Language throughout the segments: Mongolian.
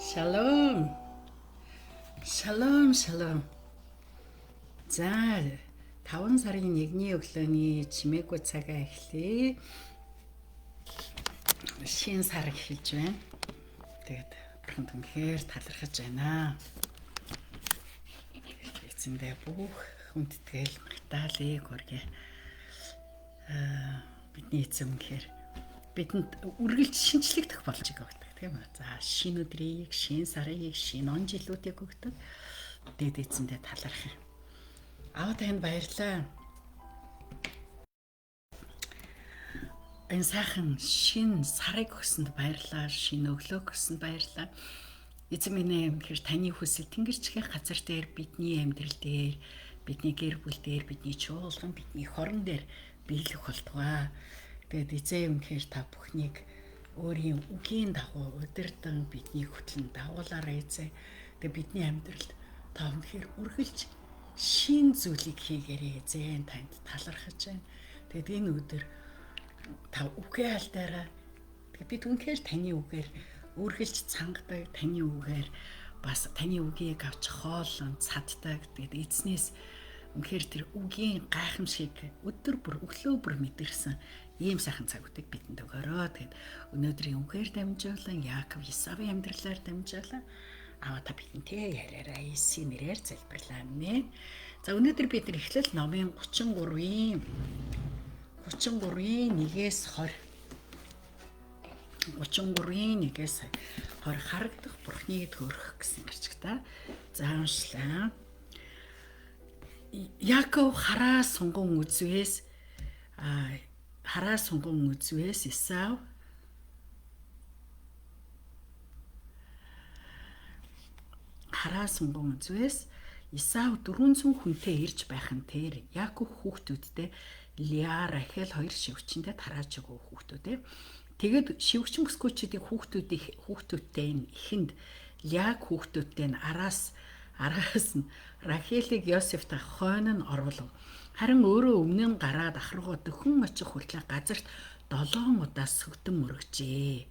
Шалом. Шалом, шалом. За, 5 сарын 1-ний өглөөний чимээгүй цагаа эхлэе. Шинэ сар эхэлж байна. Тэгээд бурханд үнэхээр талархаж байна. Эцэндээ бүх хүндтгэл магтаалыг хүргэе. Бидний эзэн үнэхээр бидэнд үргэлж шинжлэгдэх болж байгаа. Тийм үү? За, шинэ өдрийг, шинэ сарыг, шинэ он жилүүдийг өгдөг. Дээд эзэндээ талархах. Аав танд баярлалаа. Энэ сайхан шинэ сарыг өгсөнд баярлалаа, шинэ өглөөг өгсөнд баярлалаа. Эзэн минь үнэхээр таны хүсэл тэнгэрчгийн газар дээр бидний амьдрал дээр, бидний гэр бүл дээр, бидний чуулган, бидний хорон дээр биелэх болтугай. Тэгээд эзэн үнэхээр та бүхнийг өөрийн үгийн дагуу удирдан биднийг хөтлөн дагуулаарай эзэн. Тэгээ бидний амьдралд та үнэхээр үргэлж шин зүйлийг хийгээрэй эзэн, танд талархаж байна. Тэгээд энэ өдөр та үгээ алдаарай. Тэгээд бид үнэхээр таны үгээр үргэлж цангадаг, таны үгээр бас таны үгийг авч хооллон цаддаг. Тэгээд эзнээс үнэхээр тэр үгийн гайхамшиг өдөр бүр өглөө бүр мэдэрсэн ийм сайхан цагуудыг бидэнд өгөөрэй. Тэгээд өнөөдрийн үгээр дамжуулан Яаков Исавын амьдралаар дамжуулан аваа та бидэнтэй яриараа Иесийн нэрээр залбирлаа. Аминь. За өнөөдөр бид нар Эхлэл номын 33-ийн 1-ээс 20 харагдах Бурхны төрх гэсэн гарчигтай. За уншлаа. Яаков хараа сунган үзвээс Исав Исав 400 хүнтэй ирж байхын тэр Яаков хүүхдүүдтэй Лиа, Рахел хоёр шивгчэндээ тарааж өгөө хүүхдүүдээ. Тэгэд шивгчин бүсгүүчүүдийн хүүхдүүдтэй нь ихэнд Лиаг хүүхдүүдтэй нь араас нь Рахелийг Йосефтай хойно нь оруулав. Харин өөрөө өмнө нь гараад ах руугаа дөхөн очих хүртэл газарт 7 удаа сүгдэн мөргөжээ.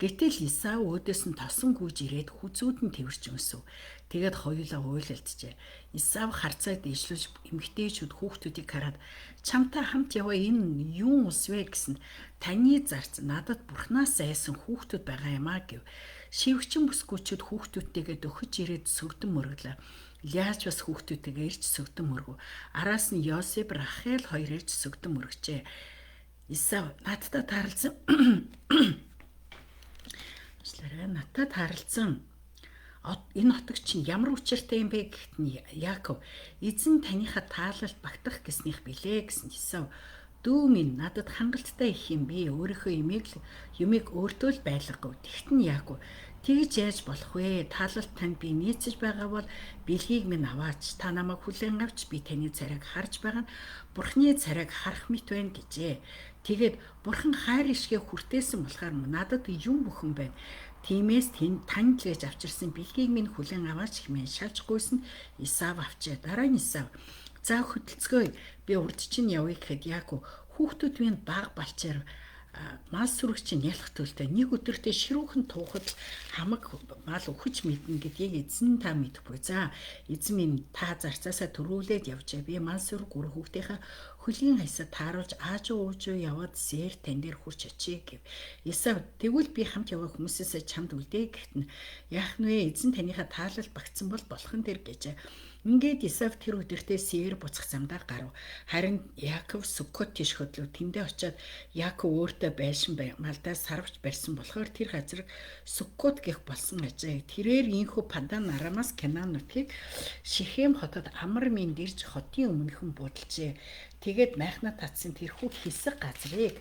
Гэтэл Исав өөдөөс нь тосон гүйж ирээд хүзүүд нь тэрвэрч өмсөв. Тэгээд хоёулаа уйлалджээ. Исав харцаа дээшлүүлж эмэгтэйчүүд хүүхдүүдийг хараад чамтай хамт яваа энэ юун ус вэ гэсэн таны зарц надад Бурханаас айсан хүүхдүүд байгаа юм а гэв. Шивгчин бүсгүүчүүд хүүхдүүдтэйгээ дөхөж ирээд сүгдэн мөргөлөө. Лиач бас хүүхдүүдтэйгээ ирж сүгдэн мөргөв. Араас нь Йосеф, Рахел хоёр ирж сүгдэн мөргөжээ. Исав надтай тааралцсан энэ отог чинь ямар учиртай юм бэ гэхэд нь Яаков эзэн таныхаа таалалд багтах гэснийх билээ гэсэн Исав. Дүү минь надад хангалттай их юм би өөрийнхөө юмыг өөртөө л байлгагүй. Тэгтэн Яаков тэгж яаж болох вэ? Таалалд танд би нийцэж байгаа бол бэлгийг минь аваач. Та намайг хүлээн авч би таны царайг харж байгаа нь Бурхны царайг харах мэт байна гэжээ. Тэгээд Бурхан хайр ишгээ хүртээсэн болохоор надад юм бүхэн байна. Тиймээс танд гэж авчирсан бэлгийг минь хүлээн аваач хэмээн шалж гуйсан Исав авчээ. Дараа нь Исав за хөдөлцгөөе би урд чинь явъя гэхэд Яаков хүүхдүүд минь баг балчаар мал сүрэгчийн ялах төлтэй нэг өдөртөө ширүүхэн туухад хамаг мал өгч мэднэ гэдгийг эзэн та мэдхгүй. За эзэн минь та зарцаасаа төрүүлээд явжээ. Би мал сүрэг гүр хүүхдийнхаа хөлийн хаясаа тааруулж аажуу уужуу яваад сэр тань дээр хурч очие гэв. Исав тэгвэл би хамт яваа хүмүүсээс чамд үлдээ гэхтэн яах вэ? Эзэн таныхаа таалал багтсан бол болох нь тэр гэжээ. Ингээд Исав тэр өдөртөө сэр буцах замдаа гарав. Харин Яаков Суккот тийш хөдлөв. Тэндээ очиод Яаков өөртөө байшин малдаа сарвч барьсан болохоор тэр газар Суккот гэх болсон ажээ. Тэрээр инхүү Падан Арамаас Канаан нутгийг Шихем хотод амар минь дэрж хотын өмнөхөн буудалжээ. Тэгээд майхнаа татсан тэрхүү хэсэг газрыг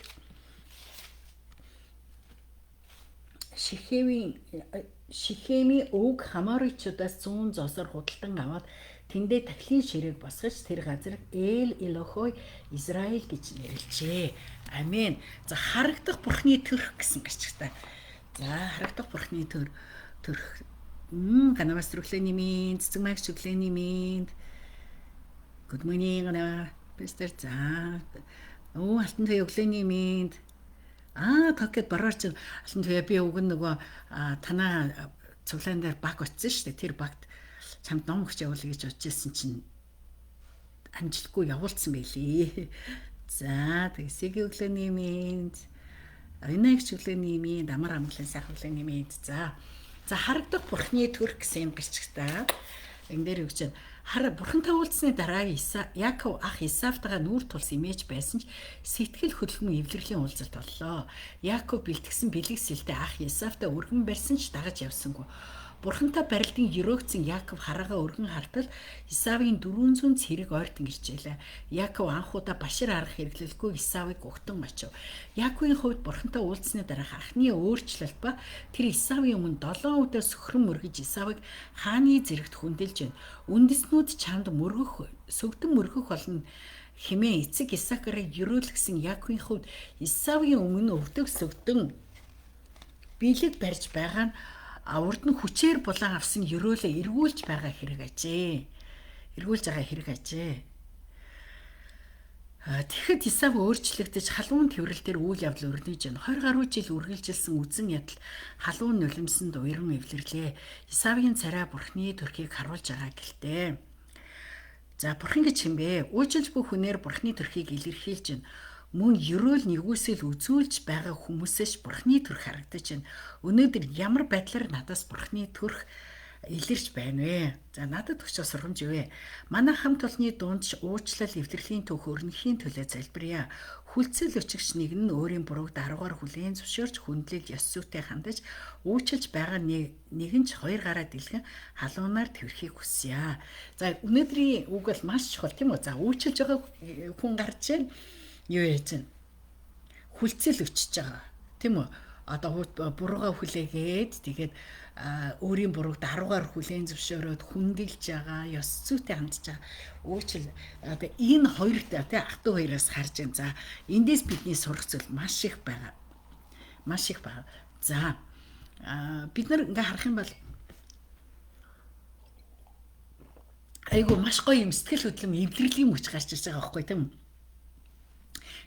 Шихемийн өвг Хаморичудаас 100 зоосоор худалдан аваад тэндээ тахилын ширээг босгож тэр газар Эл Элохой Израиль гэж нэрлэжээ. Амен. За харагдах Бурхны төрх гэсэн гарчигтай. За харагдах Бурхны төрх канавас өглөөний минь цэцэг маяг өглөөний минь good morning пастор за алтан туяа өглөөний минь Такет бараач алтан туяа би уг нөгөө танаа цуглаан дээр баг очсон шүү дээ. Тэр багт чамд ном өгч явуулъя гэж бодож ирсэн чинь амжилтгүй явуулсан байлээ. За тэгээ сэгийн өглөөний мэнд, энэгч өглөөний мэнд, амар амгалан сайхан өглөөний мэнд. За харагдах бурхны төрх гэсэн гэрчгтээ энэ дээр өгч байна. Бурхантай уулзсны дараа Яаков ах Исавтайгаа нүүр тулс имэж байсан ч сэтгэл хөдлөмөн эвлэрлийн уулзалт боллоо. Яаков бэлтгэсэн бэлэг сэлтэй ах Исавтай өргөн барьсан ч дагаж явсангүй. Бурхантай барилдын өрөөгцэн Яаков хараагаа өргөн хартал Исавын 400 цэрэг ойртон иржээлээ. Яаков анхудаа башир арга хэрэглэлгүй Исавыг угтан очив. Яаковын хувьд Бурхантай уулзсны дараах анхны өөрчлөлт ба тэр Исавын өмнө 7 өдөр сөхрөн мөргөж Исавыг хааны зэрэгт хүндэлж байна. Үндэснүүд чамд сөгдөн мөргөх болно хэмээн эцэг Исакарыг ерөөлгсөн Яаковын хувьд Исавын өмнө өвдөг сөгдөн бэлэг барьж байгаа нь урд нь хүчээр булан авсан ерөөлөө эргүүлж байгаа хэрэг ажээ. Тэгэхэд Исав өөрчлөгдөж халуун тэврэл дээр үйл явдал өрнөж байна. 20 гаруй жил үргэлжилсэн үзэн ядал халуун нулимсанд уяран эвлэрлээ. Исавын царай бурхны төрхийг харуулж байгаа гэлтэй. За бурхан гэж хэмбэ? Уучлж бүх хүнээр бурхны төрхийг илэрхийлж байна. Мөн ерөөл нэгүсэл үзүүлж байгаа хүмүүсээс бурхны төрх харагдаж байна. Өнөөдөр ямар байдлаар надаас бурхны төрх илэрч байна вэ? За надад өгч сургамж вэ? Манай хамт олонны дунд уучлал эвлэрлийн түүх өрнөхийн төлөө залбирая. Хүлцэл өчгч нэг нь өөрийн бурууг даруугаар хүлээн зөвшөөрч хүндлэл ёс зүйтэй хандаж уучлж байгаа нэгэн ч хоёр гараа дэлгэн халуунаар твэрхийг хүсье. За өнөөдрийн үг бол маш чухал тийм үү? За уучлж байгаа хүн гарч байна. Юу яаж вэ? Хүлцэл өчөж байгаа. Тийм үү? Одоо буруугаа хүлээгээд тэгээд өөрийн бурууг даруугаар хүлээн зөвшөөрөөд хүндэлж байгаа, ёс зүйтэй хандж байгаа. Уучлал одоо энэ хоёрт тий ах トゥ хоёроос харж байна. За эндээс бидний сурах зүйл маш их байгаа. За бид нар ингээ харах юм бол айгу маш гоё юм сэтгэл хөдлөм эвлэрлийн мөч гарч ирж байгаа байхгүй тийм үү?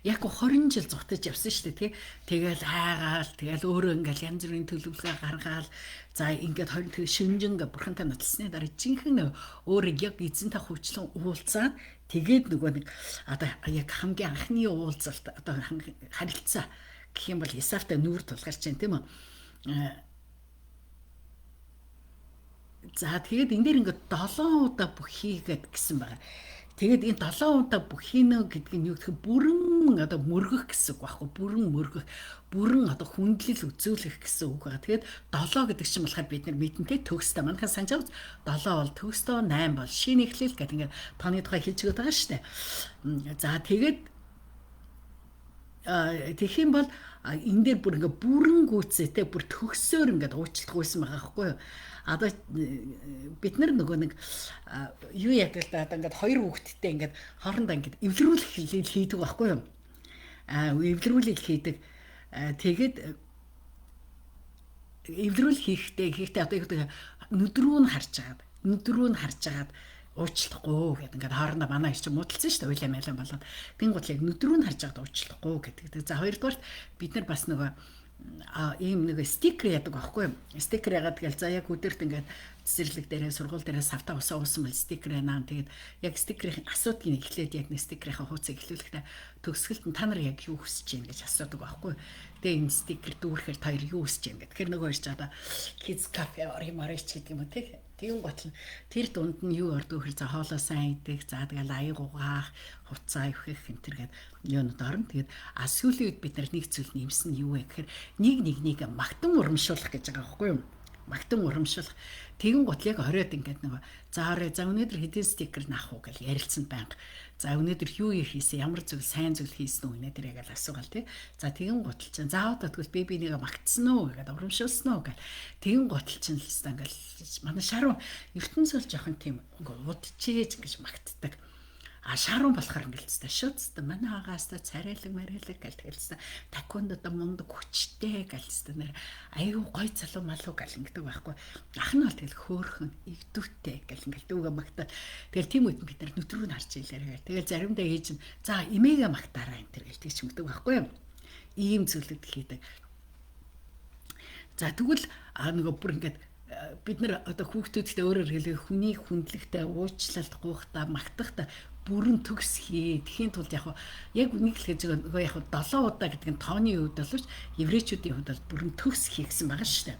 Яг 20 жил зугтаж явсан шүү дээ тий. Тэгэл хайгаал, тэгэл өөрөө ингээл янз бүрийн төлөвлөгөө гаргаал. За ингээд 20 тэг шүнжин бурхантай нотлсны дараа жинхэнэ өөрөө яг эзэнтэй хувьчлан уулзаад тэгээд нөгөө нэг одоо яг хамгийн анхны уулзалт одоо харилцаа гэх юм бол Исавтай нүүр тулгарч байна тийм үү? За тэгээд энэ дээр ингээд 7 удаа бүхийгээд гэсэн байгаа. Тэгээд энэ 7 удаа бүхийнө гэдэг нь юу гэхээр бүрэн одоо мөргөх гэсэн үг байхгүй бүрэн одоо хүндлэл үзүүлэх гэсэн үг байгаа. Тэгээд 7 гэдэг чинь болохоор бид нар мэдэнтэй төгсдөө манайхаа санаж авч 7 бол төгсдөө 8 бол шинэ эхлэл гэдэг ингээд тооны тухай хэлж өгöd байгаа шүү дээ. За тэгээд тэгэх юм бол энэ дээр бүр ингээд бүрэн гүйцэтэй бүр төгсөөр ингээд уучлахгүйсэн байгаа байхгүй юу? Одоо бид нар нөгөө нэг юу яадаг л да ингээд хоёр хүүхэдтэй ингээд хоорондоо ингээд эвлэрүүлэх хийдэг байхгүй юу? Эвлэрүүлэл хийдэг. Тэгээд эвлэрүүл хийхдээ одоо яг нүдрүү нь харж агаад уучлахгүй гэдэг ингээд хоорондоо манай их ч муудалцсан шүү дээ. Уйлаа мэлэн болоод тэнгуут яг нүдрүү нь харж агаад уучлахгүй гэдэг. За хоёрдугаар бид нар бас нөгөө ийм нэг стикер яадаг байхгүй юу? Стикер яагаад тэгэл за яг өдөрт ингээд цэцэрлэг дээрээ сургууль дээрээ савта усаа уусан бол стикер наа тэгээд яг стикерийн асуудгийг эхлээд яг нэг стикерийн хуудсыг эхлүүлэхдээ төгсгөлд нь та нар яг юу хүсэж байна гэж асуудаг байхгүй юу? Тэгээ энэ стикер дүүрэхээр та юу хүсэж байна гэдэг. Тэгэхээр нөгөө ирж одоо kids cafe орж гэдэг юм уу тийм. Тийм гол тэр дунд нь юу ордог хэр за хоолоо сайн идэх за тэгэл аяг угаах хуцаа өвхөх энтергээд юунод орно. Тэгээд сүүлийн үед бид нар нэг зүйл нэмсэн нь юу вэ гэхээр нэг магтан урамшуулах гэж байгаа байхгүй юу? Магтан урамшуулах. Тэгэн гот яг хориод ингээд нөгөө за өнөөдөр хэдийн стикер наах уу гэж ярилцсан байнга. За өнөөдөр юу хийсэн ямар зүйл сайн зүйл хийсэн үү өнөөдөр яг л асуугаал тий. За тэгэн готл чинь заавал тэгвэл би нэгэ магтсан уу гэдэг урамшуулсан уу гэл. Тэгэн готл чинь л хэвээр ингээд манай шаруу ертөнцөл жоохон тийм удчээж гэж магтдаг. Шарун болохоор ингэлцтэй шүтстэй манай хагааста царайлаг марайлаг гэл тэгэлцтэй таквондо мундаг хүчтэй гэлцтэй нэр аюу гой залуу малуу гэл ингэдэг байхгүй ах нь бол тэгэл хөөхөн игдвэтэй гэл ингээл дүүгээ магтаад тэгэл тийм үед бид нар нүтрүүг нь харж илэрээ тэгэл заримдаа хийж за эмээгээ магтаараа энэ төр гэл тэгч мэгдэг байхгүй юу ийм зүйлүүд хийдэг. За тэгвэл нөгөө бүр ингээд бид нар одоо хүүхдүүдтэй өөрөөр хэлбэл хүний хүндлэгтэй уучлалт гуйхтаа магтахтаа бүрэн төгс хий. Тэхийн тулд яг нэг л гэж нөгөө 7 удаа гэдэг нь тооны үед боловч еврейчүүдийн хувьд бол бүрэн төгс хий гэсэн байгаа шүү дээ.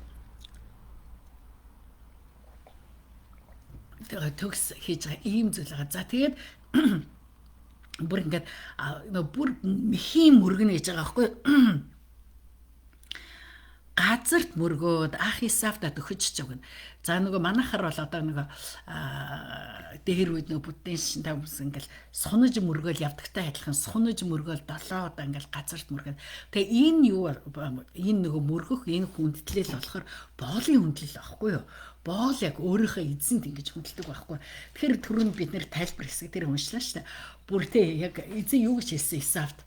Тэгээ төгс хийж байгаа ийм зүйл байгаа. За тэгээд бүр ингээд бүр мэхийн мөргөн гэж байгаа байхгүй. Газарт мөргөөд ах Исавдад өгч жагна. За нөгөө манайхаар бол одоо нөгөө дээр үед нөгөө бүдэн шинтэй хүмүүс ингээл сунаж мөргөөл явдагтай адилхан сунаж мөргөөл 7 удаа ингээл газарт мөргөөд. Тэгээ энэ юу энэ нөгөө мөргөх энэ хүндлэл болохоор боолын хүндлэл байхгүй юу? Боол яг өөрийнхөө эзэнд ингэж хүндэлдэг байхгүй. Тэгэхээр түрүүнд бид нэр тайлбар хэсэг дээр уншлаа шүү дээ. Бүр тэ яг эзэн юу гэж хэлсэн Исавд.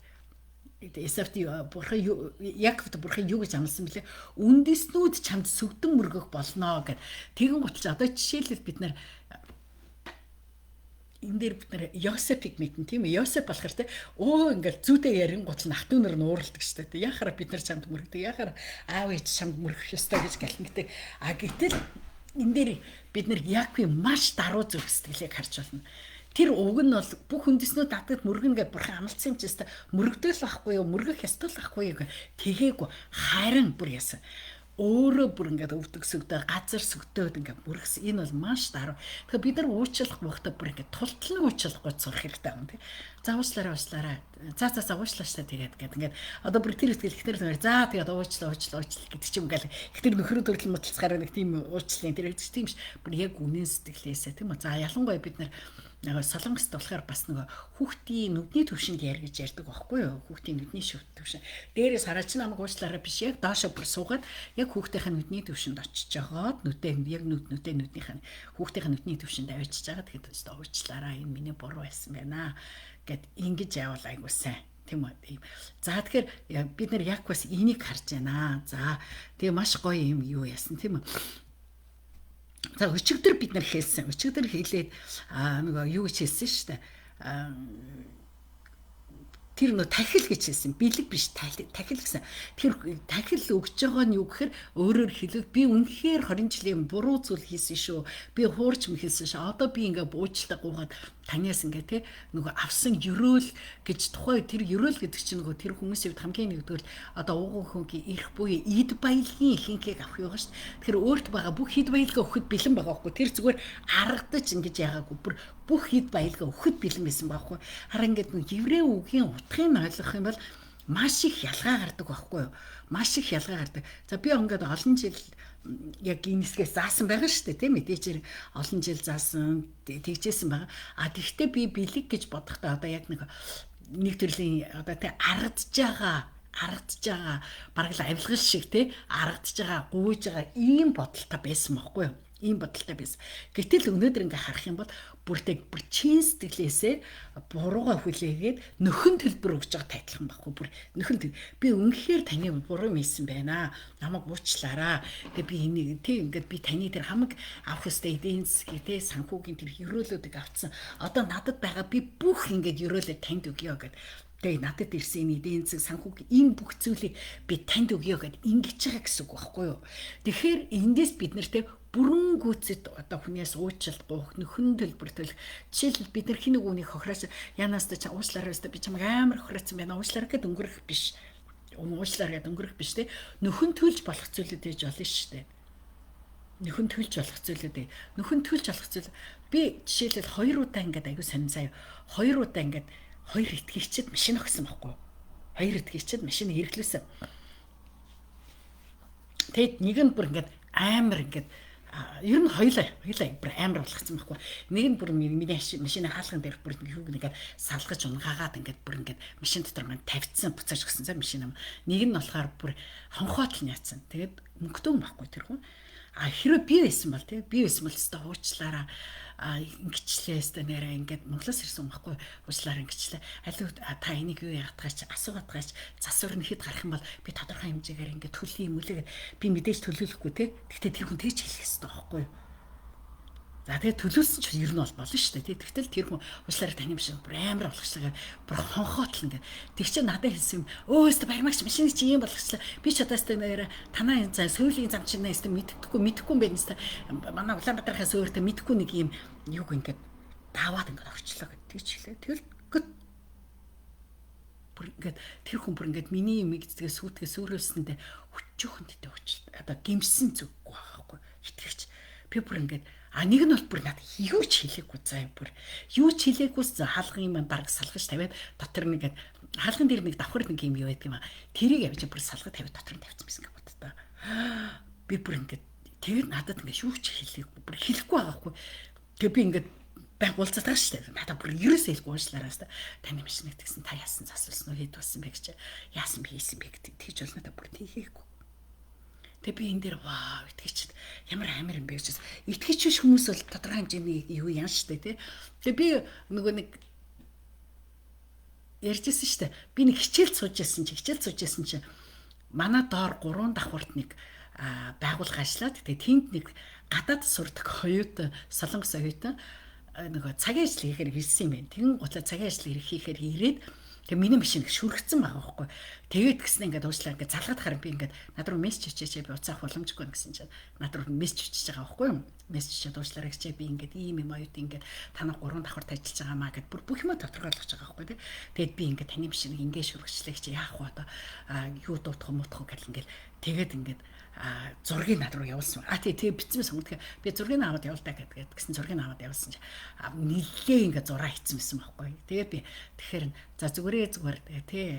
Исавти бурхан Яаковд бурхан юу гэж амласан бэлээ? Үндэснүүд чамд сүгдэн мөргөх болно гэд. Тэгэн гуталч одоо жишээлбэл бид нар энэ дээр бид нар Йосефийг мэднэ тийм ээ. Йосеф болохоор те ингээл зүйдээ ярин гутал нахтуунаар нууралдаг шүү дээ. Яхаараа бид нар чамд мөргөдөг. Яхаараа аав ээж чамд мөргөх ёстой гэж галхиндаг. Гэтэл энэ дээр бид нар Яаковын маш даруй зүрх сэтгэлийг харж байна. Тэр уг нь бол бүх үндэснүүд татгад мөргөн гэж бурхан амласан юм чи өстой мөргөдөл байхгүй юу мөргөх ёстой л байхгүй юу тэгээгүй харин бүр яасан өөрөө бүр ингээд өвдөг сүгдөө газар сүгдөөд ингээд мөргсөн энэ бол маш даруй. Тэгэхээр бид нар уучлах багтаа бүр ингээд тултлан уучлахгүй сурах хэрэгтэй юм тийм. За уучлаарай. За уучлаа штэ тэгээд ингээд одоо бүр тэр ихтгэл ихтер за тэгээд уучлаа гэдэг чим ингээл ихтер нөхрөө төрөл мөтөлцгаараа нэг тийм уучлалын тэр тийм ш бүр яг үнэн сэтгэлээсээ тийм үү. За ялангуяа бид нар Солонгост болохоор бас нөгөө хүүхдийн нүдний төвшөнд гэж ярьдаг байхгүй юу? Хүүхдийн нүдний төвшин. Дээрээс хараач намайг уучлаарай биш яг доошо бүр суугаад яг хүүхдийнхээ нүдний төвшөнд очиж жагаад нүдээ яг нүднийхээ хүүхдийнхээ нүдний төвшөнд авчиж байгаа. Тэгэхээр уучлаарай энэ миний буруу байсан байна гэд ингэж явал айгуу сайн. Тийм үү. За тэгэхээр бид нар яг бас энийг харж байна. За тэгээ маш гоё юм юу яасан тийм үү? За өчигдөр бид нар хэлсэн. Өчигдөр хэлээд нөгөө юу гэж хэлсэн шүү дээ. Тэр нөө тахил гэж хэлсэн. Бэлэг биш тахил гэсэн. Тэр тахил өгж байгаа нь юу гэхээр өөрөөр хэлбэл би үнэхээр 20 жилийн буруу зүйл хийсэн шүү. Би хуурч мэхэлсэн шүү. Одоо би ингээ буучлаа гуугаад танаас ингээ те нөгөө авсан ерөөл гэж тухай тэр ерөөл гэдэг чинь нөгөө тэр хүмүүсийн хамгийн нэгдүгээр одоо ууган хөнгийн эрх буюу эд баялагын ихэнхийг авах юм шүү. Тэгэхээр өөрт байгаа бүх эд баялагаа өгөхөд бэлэн байгаа байхгүй. Тэр зүгээр аргадаж ингэж яагаагүй бүх эд баялагаа өгөхөд бэлэн байсан байхгүй. Харин ингээд нөгөө еврей үгийн утгыг ойлгох юм бол маш их ялгаа гардаг байхгүй юу? Маш их ялгаа гардаг. За би ингээд олон жил яг энэ хэсгээс заасан байгаа шүү дээ тийм мэдээж олон жил заасан тэгжсэн байгаа. Тэгвэл би бэлэг гэж бодохдоо одоо яг нэг төрлийн одоо тий аргадж байгаа бараг л авилгал шиг тий аргадж байгаа гуйж байгаа ийм бодолтой байсан байхгүй юу? Ийм бодолтой байсан. Гэтэл өнөөдөр ингээ харах юм бол бүр чин сэтгэлээсээ бурууга хүлээгээд нөхөн төлбөр өгж байгаа тайлхан байхгүй бүр нөхөн би үнэхээр таны буруу хийсэн байна. Намайг уучлаарай. Тэгээ би энийг тийм ингээд би таны тэр хамаг авах ёстой эдийн засгийн тий санхүүгийн тэр ерөөлүүдийг авцсан. Одоо надад байгаа би бүх ингээд ерөөлөө танд өгье гэд. Тэгээ надад ирсэн энэ эдийн засаг санхүүгийн энэ бүх зүйлийг би танд өгье гэд ингэж байгаа гэсэн үг байхгүй юу? Тэгэхээр эндээс бид нартэй бүрэн гүйцэд одоо хүнээс уучлалт гуйх нөхөн төлбөр төлөх жишээлбэл бид нар хин нэг үнийг хохироос янаас та уучлаарай өстө би чамайг амар хохирооцсон байна уучлаарай гэд өнгөрөх биш уучлаарай гэд өнгөрөх биш те нөхөн төлж болох зүйлүүд ээж болно шүү дээ нөхөн төлж болох зүйлүүд би жишээлбэл 2 удаа ингээд аягүй сонин заяа 2 удаа ингээд 2 итгэгчид машин өгсөн байхгүй 2 итгэгчид машин хэрэглүүлсэн тэгэд нэг нь бүр ингээд амар ингээд ер нь хоёлаа бүр амар болгоцсон байхгүй. Нэг нь бүр миний машины хаалган дээр бүр ингээд салгаж унгаагаад ингээд бүр ингээд машин дотор маань тавьчихсан буцааж гисэн за машин юм. Нэг нь болохоор бүр хонхоотл няцсан. Тэгээд мөнгөтэй байхгүй тэр хүн. Хэрвээ би байсан бол өстой уучлаараа ингэчлээ өстой нэрээ ингээд Монголоос ирсэн байхгүй уучлаараа ингэчлээ. Алив та энийг юу яагаад асуугаад гаач засвар нэхэд гарах юм бол би тодорхой хэмжээгээр ингээд төлөв юм үлээ би мэдээж төлөвлөхгүй те. Гэхдээ тэр хүн тэгж хэлэх ёстой байхгүй юу? За тэгээ төлөөсөн ч ер нь бол болно шүү дээ. Тэгтэл тэр хүн уучлаарай таны машин бүр амар болгочлаа бүр хонхоотл ингээ. Тэг чи надад хэлсэн юм. Өөстө баримагч машиныг чи ийм болгочлаа. Би ч одоостой нэр танаа энэ сөүлийн зам чинь нэстэ мэддэхгүй юм байна нэстэ. Манай Улаанбаатархаас өөртөө мэдхгүй нэг ийм юг ингээ даваад ингээ орчлоо гэдэг ч хэлээ. Тэр бүр ингээ тэр хүн бүр ингээ миний юм гэдгээ сүрүүлсэндээ өчөөхөнд дэ өчл. Одоо гимсэн зүггүй байхгүй. Итгэвч би бүр ингээ нэг нь бол бүр надад юу ч хэлээгүй заа бүр юу ч хэлээгүй хаалган юм баг салгаж тавиад дотор нэгээд хаалган дээр нэг давхар нэг юм юу байдаг юм а тэрийг явж бүр салгаж тавиад дотор нь тавьсан байсан гэдэг та би бүр ингээд тэгээд надад ингээд юу ч хэлээгүй бүр хэлэхгүй байгаахгүй тэгээд би ингээд байгуулцаад байгаа шүү дээ надад бүр ерөөсөө хэлэхгүй уушлаараас таны машиныг тэгсэн та яасан засвалсан уу хэд болсон бэ гэж яасан бэ хийсэн бэ гэдэг тэгж бол надад бүр тийхээгүй. Тэгээ би энэ дээр вау итгэж ямар амар юм бэ гэж итгэж хүмүүс бол тодорхой хэмжээний юу яан штэ тий. Тэгээ би нөгөө нэг ярьжсэн штэ би нэг хичээл сууж яасан чи манай доор 3 давхурт нэг байгуулга ажиллаад тэгээ тэнд нэг гадаад сурдаг хоёуд солонгос оюутан нөгөө цагийн ажил хийхээр ирсэн юм байна. Тэгэн гутлаа цагийн ажил хийхээр ирээд тэгээ миний машин шүргцэн байгаа байхгүй. Тэгээд гиснэ ингээд уучлаа ингээд залгаад хараа би ингээд над руу мессеж хийчихээ би уцаах боломжгүй гэсэн чинь над руу мессеж хийчихэж байгаа байхгүй юу. Мессеж хийгээд уучлаарай гэж би ингээд ийм юм аюут ингээд танаа 3 давхарт ажиллаж байгаа маа гэд бүр бүх юм тодорхойлгож байгаа байхгүй тий. Тэгээд би ингээд таны машиныг ингээд шүргчлээ гэж яах вэ одоо юу дуутах муутах гэл ингээд тэгээд ингээд зургийг над руу явуулсан. Тэгээ бицсэн сонгодог. Би зургийг аваад явуулдаа гэдгсэн зургийг аваад явуулсан чинь нэлээ ингээ зураа хийсэн байсан байхгүй. Тэгээ би тэгэхээр за зүгээр тий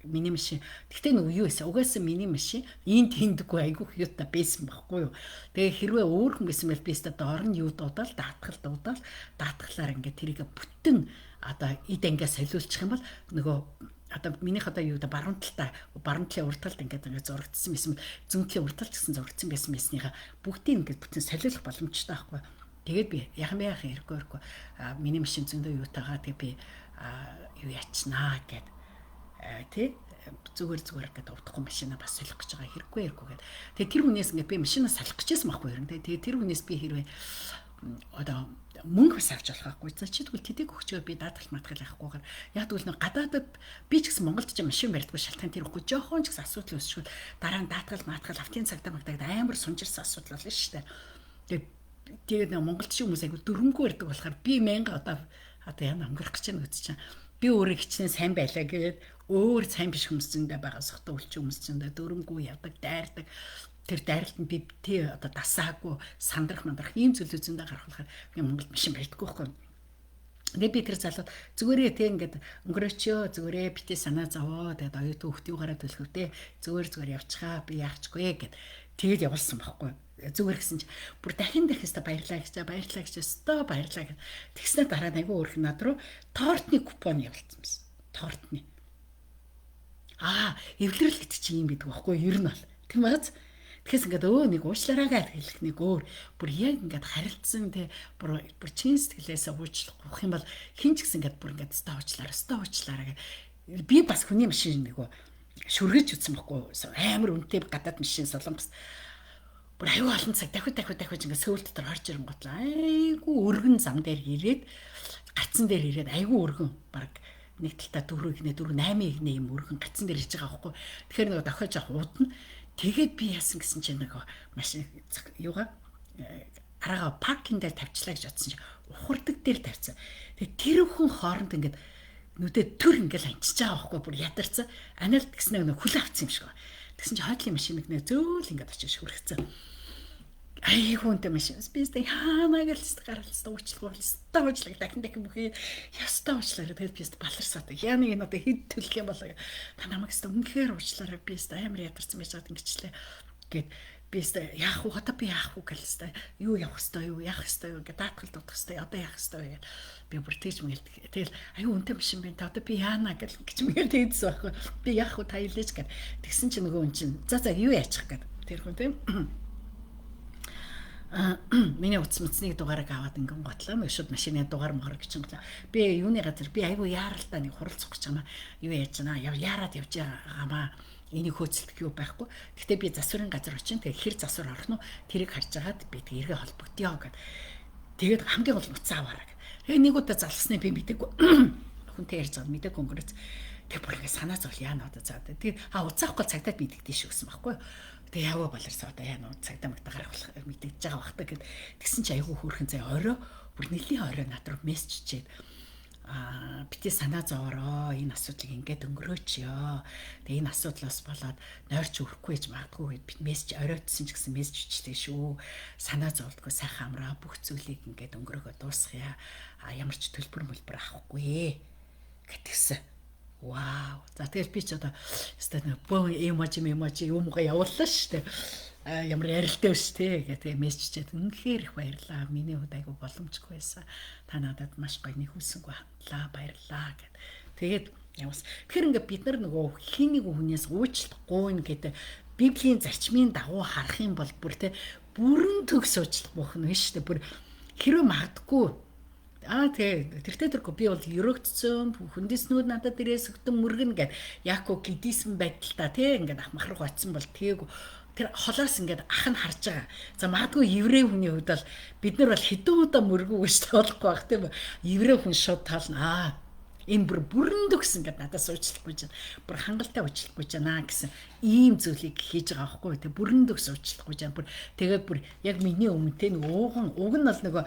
миний машин. Гэхдээ нэг юу байсан. Угаасаа миний машин энд тэндгүй айгүйх юута байсан байхгүй юу. Тэгээ хэрвээ өөр хүн байсан бол би өстө доор нь юу дуудаал даатгалаар ингээ тэрийг бүтэн одоо эд ингээ солиулчих юм бол нөгөө одоо минийх одоо юу да баруун талын урд талд ингээд зурагдсан байсан зүүн талын урд талд гэсэн зурагдсан байсныхаа бүгдийг ингээд бүтэн солиулах боломжтой байхгүй. Тэгээд би яхан хэрэггүй миний машин зөндөө юутайгаа тэгээ би юу ячнаа гэд тий зүгээр гэдэг удахгүй машина бас солих гэж байгаа хэрэггүй гэд. Тэгээ тэр хүнээс ингээд би машинаа салах гэжсэн байхгүй юм. Тэгээ тэр хүнээс би хэрвээ одоо мөнгө бас авч болохгүй. За чи тэгвэл тэдэг өгчөө би даатгал матгал авахгүйгээр яг тэгвэл нэг гадаадд би ч гэсэн Монголд ч машин барьдаггүй шалтгаан тэр ихгүй жоохон ч гэсэн асуудал өсчихвэл дараа нь даатгал матгал автын цагтаа амар сунжирсан асуудал болно шүү дээ. Тэгээд Монголд ч хүмүүс айгу дөрөнгөө барьдаг болохоор би 1000 одоо яна өнгөрөх гэж байна гэж чинь би өөрөө хичнээн сайн байлаа гэгээд өөр сайн биш хүмүүсэндээ байгаа сохтой үлчин хүмүүсэндээ дөрөнгөө явдаг дайрдаг тэр дайралтанд би тий одоо дасаагүй сандрах ийм зүйлүүдэндээ гарахлахаар би Монголд машин барьдаггүй байхгүй. Тэгээ би тэр залууд зүгээрээ тий ингээд өнгөрөөчөө зүгээрээ битээ санаа зовоо тэгээд оюутан хөхтийгаараа төлөхөвтэй зүгээр явчихаа би яахчгүй гэд тэгээд явуулсан байхгүй. Зүгээр гэсэн чи бүр дахин хэвээр баярлаа гэж өстой баярлаа гэд тэгснээр дараа нь айгүй өөрх над руу тортны купон явуулсан байсан. Тортны эвлэрэл гэдэг чи юм гэдэг байхгүй ер нь бол тийм бааз. Тэгэхээс ингээд нэг уучлаарай хэлэх нэг өөр бүр яг ингээд харилцсан те бүр чин сэтгэлээсээ уучлах юм бол хин ч гэсэн ингээд бүр ингээд өстой уучлаарай гэ би бас хүний машин нэг шүргэж үтсэн байхгүй амар үнэтэй гадаад машин солонгос бүр аюу олон цаг дахиад ингээд сөүл дотор орж ирэнгутлаа айгу өргөн зам дээр ирээд гацсан дээр ирээд айгу өргөн баг нэг талтаа 4 8 юм өргөн гацсан дээр иж байгаа байхгүй. Тэгэхээр нэг дохиож авах удна тэгээд би яасан гэсэн чинь нэг машин юугаа арага паркинг дээр тавьчлаа гэж бодсон чинь ухардаг дээр тавьсан. Тэгээд тэр хүн хооронд ингээд нүдэ төр ингээд анчиж байгаа байхгүй бүр ядарсан. Анаал тэгснэ нэг хүл авцсан юм шиг байна. Тэгсэн чинь хойдлын машиныг нэг зөөл ингээд очиж шүргэцэн. Айгуунтай машин. Спистэй хаанаа гэлс гаралцсан уучлах дахин бүхий ястаа уучлаарай. Тэгээд би баларсаад. Яа нэг энэ одоо хэд төлөх юм болоо. Та намайг өстө үнэхээр уучлаарай. Би өстө амар ядарсан байж байгаа ингэчлээ. Гэт би өстө яах вэ? Одоо би яах вэ гэлстэй. Юу явах хэвээр юу яах хэвээр гэдэг даатгал дутах хэвээр одоо яах хэвээр гэдэг. Би бүр тэгж мэлдэг. Тэгэл аюу үнэтэй машин байна. Одоо би яана гэж мэгэл тэгдсэн байхгүй. Би яах вэ та хэлээч гэд. Тэгсэн чинь нөгөө хүн чинь за юу яачих гэд. Тэр хүн тийм миний утасны дугаарыг аваад ингэн готлоо нэг шууд машины дугаар мохор гэж юм. Би юуны газар би айгу яаралтай нэг хуралцах гэж байгаа юм. Юу яаж байна? Яарад явж байгаамаа. Энийг хөөцөлдөх юу байхгүй. Гэхдээ би засварын газар очив. Тэгээ хэр засвар орох нь тэрийг харж агаад би тэргээ холбогдъё гэд. Тэгээд хамгийн гол нуцаа аваараа. Тэгээ нэг удаа залгаснаа би мэдээгүй. Хүнтэй ярьж байгаа мэдээгүй өнгөрөөц. Тэг бүр ингэ санаа зовл яана одоо цаад. Тэгээд уцаахгүй цагтаад мэддэгдээ шүү гэсэн байхгүй. Тэгээ яваа болорсоо одоо яана цагтаа магтаа гарах болох мэдээж байгаа бахта гэд. Тэгсэн чи айгүй хөөрхөн заяа орой бүр нэлийн орой над руу мессеж чийд бити санаа зовоороо энэ асуудлыг ингээд өнгөрөөчё. Тэгээ энэ асуудлаас болоод нойрч өрөхгүй гэж магадгүй бид мессеж оройтсан ч гэсэн мессеж өчтэй шүү. Санаа зовлтгүй сайхан амраа бүх зүйлийг ингээд өнгөрөөгөө дуусгая. Ямар ч төлбөр авахгүй гэтгсэн. Вау. За тэгэл би ч одоо өстой бөө эможи юмгаа явууллаа шүү дээ. Ямар ярилтай биш те гэдэг мессежчээд үнэхээр их баярлаа. Миний хувьд айгу боломжгүй байсан. Та надад маш гоё нэг хүсэнгөө хандлаа баярлаа гэд. Тэгээд яваас. Тэгэхээр ингээд бид нар нөгөө хин нэг хүнээс уучлахгүй гэдэг Библийн зарчмын дагуу харах юм бол бүр те бүрэн төгс уучлах болно шүү дээ. Бүр хэрэг магадгүй тэртээ тэргүй би бол өрөөгдсөн хүндэснүүд надад ирээс өгтөн мөргөн гэд яако гидийсэн байдалтай те ингээд ах махрах очсон бол тээг тэр холоос ингээд ах нь харж байгаа. За магадгүй еврей хүний хувьд бол бид нар бол хэдэн удаа мөргөөж тоолохгүй байх тийм үү? Еврей хүн шууд таална. Энэ бүрэн төгс ингээд надаас уучлахгүй жаа. Бүр хангалттай уучлахгүй жаа гэсэн ийм зүйлийг хийж байгаа байхгүй тий. Бүрэн төгс уучлахгүй жаа. Тэгээд бүр яг миний өмнөтэй нэг уг нь бол нөгөө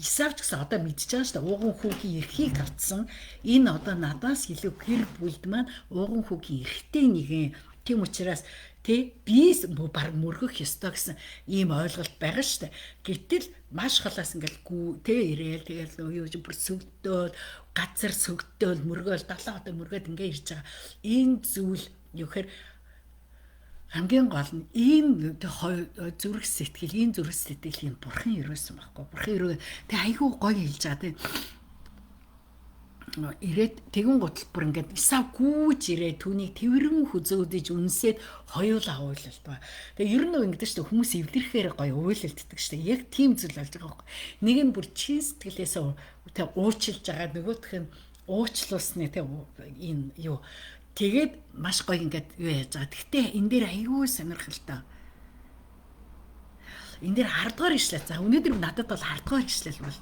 Исавч гэсэн одоо мэдчихэж байгаа шүү дээ. Ууган хүүгийн эрхийг авцсан. Энэ одоо надаас илүү гэр бүлд маань ууган хүүгийн эрхтэй нэгэн. Тийм учраас би баг мөргөх ёстой гэсэн ийм ойлголт байгаа шүү дээ. Гэтэл маш холоос ингээл ирээл тэгэл юу бүр сөгдөөл газар сөгдөөл мөргөөл 7 хоног мөргөөд ингээ ирж байгаа. Энэ зүйл юу гэхээр хамгийн гол нь ийм зүрх сэтгэлийн бурхан ирээсэн байхгүй. Бурхан ирээ тэг айгүй гоё хэлж байгаа тийм. Ирээд тэгэн гутал бүр ингээд Исав гүүж ирээ түүнийг тэрвэрэн хүзөөдөж үнсээд хоёулаа уйлалт ба. Тэгээ ер нь ингэдэж шүү хүмүүс эвлэрхээр гоё уйлалддаг шүү. Яг тийм зүйл болж байгаа байхгүй. Нэг нь бүр чин сэтгэлээсээ тэг уучлж байгаа нөгөөх нь уучлуулсны тэг энэ юу тэгээд маш гоё ингээд юу яаж байгаа. Гэхдээ энэ дээр айгүй сонирхолтой. Энэ дээр 10 дугаар ишлэл. За өнөөдөр надад бол 10 дугаар ишлэл бол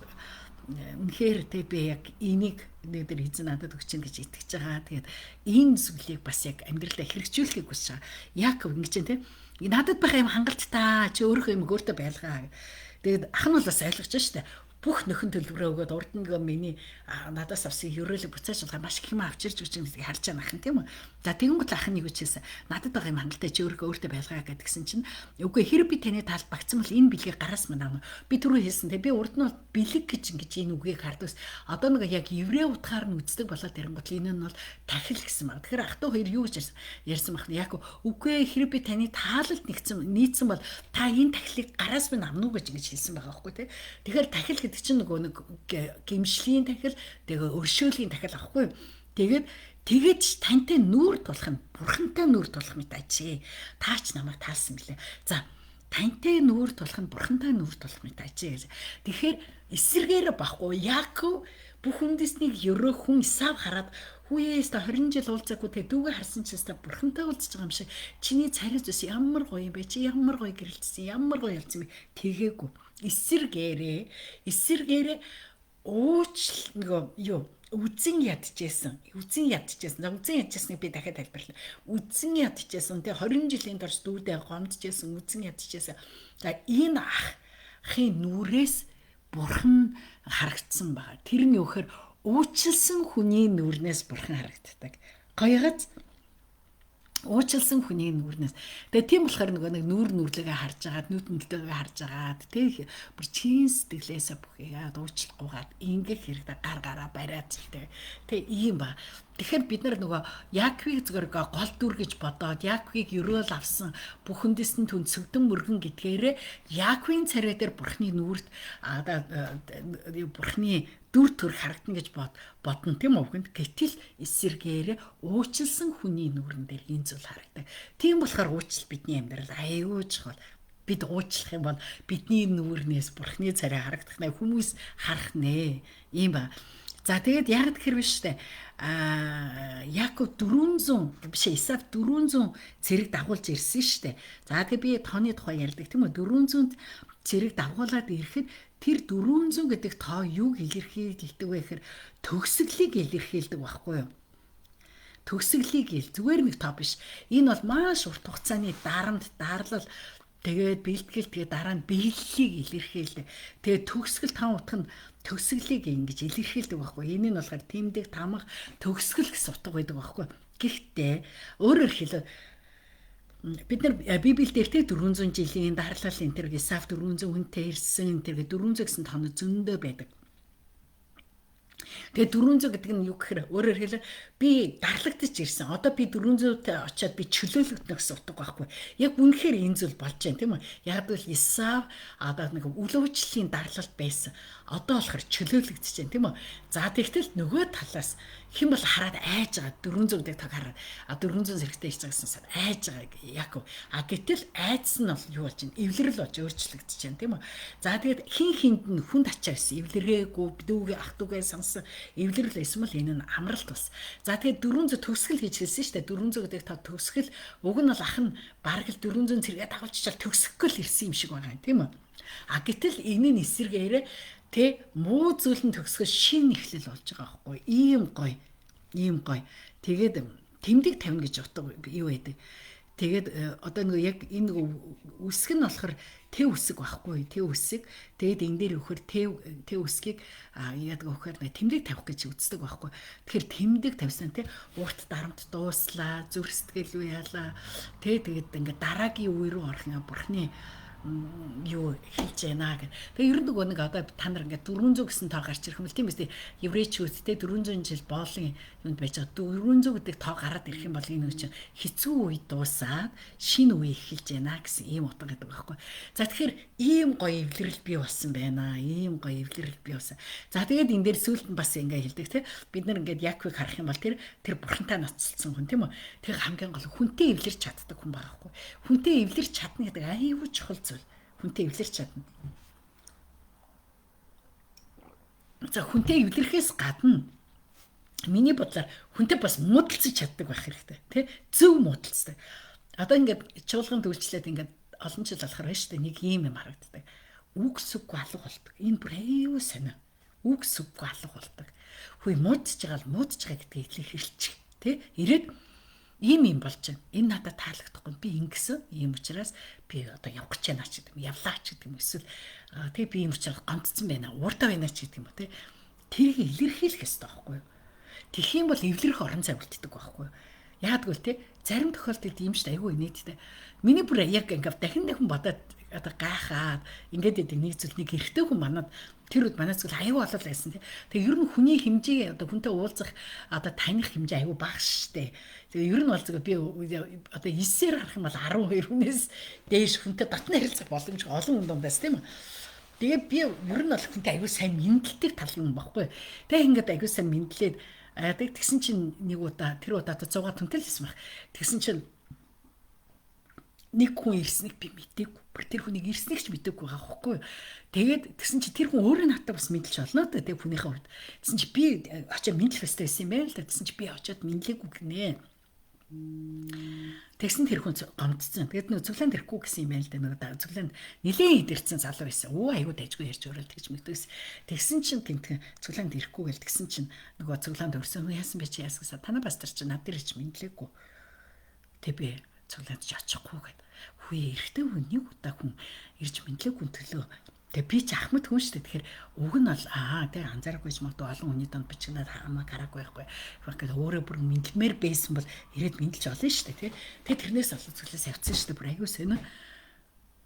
үнэхээр тэ би яг энийг өнөөдөр эзэн надад өгчин гэж итгэж байгаа. Тэгээд энэ зүйлийг бас яг амьдралдаа хэрэгжүүлэхийг хүсэж байгаа. Яг ингэж тэ надад байх юм хангалттай чи өөрөө юм өөртөө байлгаа. Тэгээд ах нь бол бас ойлгож штэ. Бүх нөхөн төлбөрөө өгөөд урд нь миний надаас авсан ерөөлөг буцааж байгаа маш их юм авчирч өгч байгаа харж байгаа ах нь тийм үү. За тэгэнгүүт ах нь юу гэжсэн надад байгаа юм хангалттай чи өөртөө байлгаа гэдгсэн чинь үгүй хэрэг би таны таалд багцсан бол энэ бэлгийг гараас мань авна. Би түрүү хэлсэн те би урд нь бол бэлэг гэж энэ үгийг хардвас. Одоо нэг яг еврей утгаар нь үздэг болоод тэрэнгүүт энэ нь бол тахил гэсэн баг. Тэгэхээр ах トゥ хоёр юу гэж ярьсан баг яг үгүй хэрэг би таны таалалд нийцсэн бол та энэ тахилыг гараас мань авна уу гэж хэлсэн байгаа байхгүй те. Тэгэхээр тахил гэдэг чинь нөгөө нэг гимшлийн тахил тэгээ өршөөлийн тахил авахгүй. Тэгээд тантай нүүр тулах нь бурхантай нүүр тулах мэт ажээ. Таач намайг таалсан гэлээ. За тантай нүүр тулах нь бурхантай нүүр тулах мэт ажээ. Тэгэхээр эсэргээр байхгүй Яаков бүх үндэснийг ерөөх хүн Исав хараад хүүээс та 20 жил уулзаагүй тэгээ дүүгээ харсан ч гэсэн бурхантай уулзж байгаа юм шиг чиний царай зүс ямар гоё юм бэ? Чи ямар гоё гэрэлтсэн, ямар гоё ялцсан бэ? Тэгээгүй. Эсэргээрээ нөгөө юу үзэн ядчихсан. Үзэн ядчихсныг би дахиад тайлбарлая. Үзэн ядчихсан. Тэгээ 20 жилийн турш дүүдээ гомдчихсан, үзэн ядчихсан. За энэ ахын нүрээс бурхан харагдсан байгаа. Тэр нь юу гэхээр уучлсан хүний нүрнээс бурхан харагддаг. Гоёгац уучлсан хүний нүрнээс. Тэгээ тийм болохоор нөгөө нэг нүрлэгээ харж агаад, нүднэлтэйгээ харж агаад, тэг бүр чин сэтгэлээсээ бүхийгээд уучлахгүйгээд ингээ хэрэгтэй гараа бариад тэг ийм ба. Тэгэхээр бид нар нөгөө Яаковыг зөвхөн гол дүр гэж бодоод Яаковыг ерөөл авсан бүхэндээс нь түнцэгдэн мөргөн гэдгээрээ Яаковын царай дээр бурхны нүрт бурхны дүр төр харагдана гэж бодно тийм үү? Гэтэл эсэргээрээ уучлсан хүний нүрэн дээр энэ зүйл харагдаг. Тийм болохоор уучлал бидний амьдрал аюул чухал. Бид уучлах юм бол бидний нүрнээс бурхны царай харагдах нэ хүмүүс харах нэ. Ийм ба. За тэгээд яг тэгэхээр биш үү? Яков 400 биш Исав 400 цэрэг дагуулж ирсэн шүү дээ. За тэгээд би тооны тухай ярьдаг тийм үү? 400 цэрэг дагуулад ирэхэд тэр 400 гэдэг тоо юуг илэрхийлдэг вэ гэхээр төгсгөлийг илэрхийлдэг байхгүй юу? Төгсгөлийг ил зүгээр нэг тоо биш. Энэ бол маш урт хугацааны дарамт, дарлал тэгээд бэлтгэл тэгээд дараа нь биеллийг илэрхийлдэг. Тэгээд төгсгөл тав утга нь төгсгөлийг ингэж илэрхийлдэг байхгүй. Энэ нь болохоор тэмдэг, тамга, төгсгөл гэсэн утга байдаг байхгүй. Гэхдээ өөрөөр хэлбэл бид нар Библиэлд тэ 400 жилийн дарлал энэ төр Исав 400 хүнтэй ирсэн тэр 400 гэсэн тоо зөндөө байдаг. Тэгээ 400 гэдэг нь юу гэхээр өөрөөр хэлбэл би дарлагдаж ирсэн. Одоо би 400-тай очиад би чөлөөлөгдөнө гэсэн утга байхгүй. Яг үнэхээр энэ зүйл болж байна тийм үү? Яг л Исав одоо нэг үл уучлалын дарлалт байсан. Одоо болохоор чөлөөлөгдөж байна тийм үү? За тэгтэл нөгөө талаас хэн бол хараад айж байгаа 400-ыг таг хараад 400 зэрэгтэй хийж байгаа гэсэн айж байгаа яг. Гэтэл айдсан нь бол юу болж байна? Эвлэрэл болж өөрчлөгдөж байна тийм үү? За тэгээд хин хинд нь хүнд ачаа байсан. Эвлэрээгүй дүүгээ ах дүүгээ сансан эвлэрэл байсан бол энэ нь амралт бас. За тэгээд 400 төгсгөл гэж хэлсэн шүү дээ. 400 гэдэг та төгсгөл уг нь бол ах нь бараг л 400 цэргээ дагуулчихвал төгсөхгүй л ирсэн юм шиг байгаа юм тийм үү? Гэтэл энэ нь эсэргээрээ тэ муу зүйлэн төгсгөл шин эхлэл болж байгаа байхгүй ийм гоё тэгээд тэмдэг тавина гэж утга юу байдаг. Тэгээд одоо нэг яг энэ үсэг нь болохоор тэв үсэг байхгүй тэв үсэг тэгээд энэ дээр өгөхөр тэв үсгийг яадаг өгөхөр тэмдэг тавих гэж үздэг байхгүй. Тэгэхээр тэмдэг тавьсан те урт дарамт дууслаа зүрх сэтгэл үе яалаа тэгээд ингээд дараагийн үе рүү орох юм бурхны юу хэлж байна гэх. Тэгээ ер нь нэг одоо та нар ингээд 400 гэсэн тоо гарч ирэх юм л тийм үстэй еврейчүүд те 400 жил боолын юмд байж байгаа 400 гэдэг тоо гараад ирэх юм бол энэ чинь хэцүү үе дуусаад шинэ үе эхэлж байна гэсэн ийм утга гэдэг байхгүй. За тэгэхээр ийм гоё эвлэрэл бий болсон байна. Ийм гоё эвлэрэл бий болсон. За тэгээд энэ дээр сүүлд нь бас ингээд хэлдэг те бид нар ингээд Яаковыг харах юм бол тэр бурхантай ноцолсон хүн тийм үү. Тэр хамгийн гол хүнтэй эвлэрч чаддаг хүн байгаа байхгүй. Хүнтэй эвлэрч чадна гэдэг аюул чухал зүйл. Хүнтэй эвлэрч чадна. За хүнтэй эвлэрэхээс гадна миний бодлоор хүнтэй бас муудалцаж чаддаг байх хэрэгтэй тий зөв муудалцдаг. Одоо ингээд чуулганд үйлчлээд ингээд олон жил болохоор байна шүү дээ нэг юм харагддаг. Үг сүггүй алга болдог. Энэ бүр аюу санаа. Үг сүггүй алга болдог. Хөөе муудаж байгаа гэдгийг илэрхийлчих тий ирээд ийм болж байна. Энэ надад таалагдахгүй. Би ингэсэн. Ийм учраас би одоо явах гэж байна ч гэдэг юм. Явлаа ч гэдэг юм. Эсвэл тэгээ би ийм учраас гомдсон байна. Ууртаа байна ч гэдэг юм уу те. Тэрийг илэрхийлэх ёстой байхгүй юу? Тэгэх юм бол эвлэрэх орон зай үлддэг байхгүй юу? Яагадгүй л те. Зарим тохиолдолд ийм ч айгүй инээдтэй. Миний бүр яг ингээд дахин бодоод одоо гайхаад ингээд байдаг нэг зүйл нэг эрэгтэй хүн манад тэр үед манай зүйл аюу болол байсан тий. Тэгээ ер нь хүний хэмжээ одоо хүнтэй уулзах одоо таних хэмжээ аюу бага штэ. Тэгээ ер нь бол зөв би одоо 9-ээр харах юм бол 12 хүнээс дээш хүнтэй дотны харилцах боломж олон хүн дундаас тийм үү. Тэгээ би ер нь бол хүнтэй аюу сайн мэдлдэг тал юм баггүй. Тэгээ ингээд аюу сайн мэдлээд тэгсэн чинь нэг удаа тэр удаа 100 хүнтэй л байсан баг. Тэгсэн чинь нэг хүн ирснийг би мэдээгүй. Тэр хүнийг ирснийг ч мэдээгүй байгаа байхгүй. Тэгээд тэгсэн чи тэр хүн өөрөө надад бас мэдлж олно да тэг хүнийхээ хувьд. Тэгсэн чи би очиод мэдлэх хэрэгтэй байсан юм байна л да. Тэгсэн чи би очиод мэдлээгүй гинэ. Тэгсэн тэр хүн гомдсон. Тэгээд нэг цуглаанд ирэхгүй гэсэн юм байна л да. Нэг цуглаанд нилээн идэрсэн залуу байсан. Айгуу дайжгүй ярьж өрөөл тэгж мэдээс. Тэгсэн чин гинтхэн цуглаанд ирэхгүй гэл тэгсэн чин нөгөө цуглаанд өрсөн хүн яасан бэ чи яасан гэсэн. Танаа пастор чи над дээр ч мэдлээгүй. Тэг би цуглаанд ч очихгүй гэдэг. Хүй эрэгтэй хүн нэг удаа хүн ирж мэдлээгүй төлөө. Тэгээ би ч ахмад хүн шүү дээ. Тэгэхээр уг нь бол тэгээ анзаарахгүй ч магадгүй олон хүний донд бичгнээд хамаа гараагүй байхгүй. Гэхдээ өөрөө бүр мэдлэмээр байсан бол ирээд мэдлж олно шүү дээ. Тэгээ тэрнээс олон зүйлээс явцсан шүү дээ. Бүр аягүй сонио.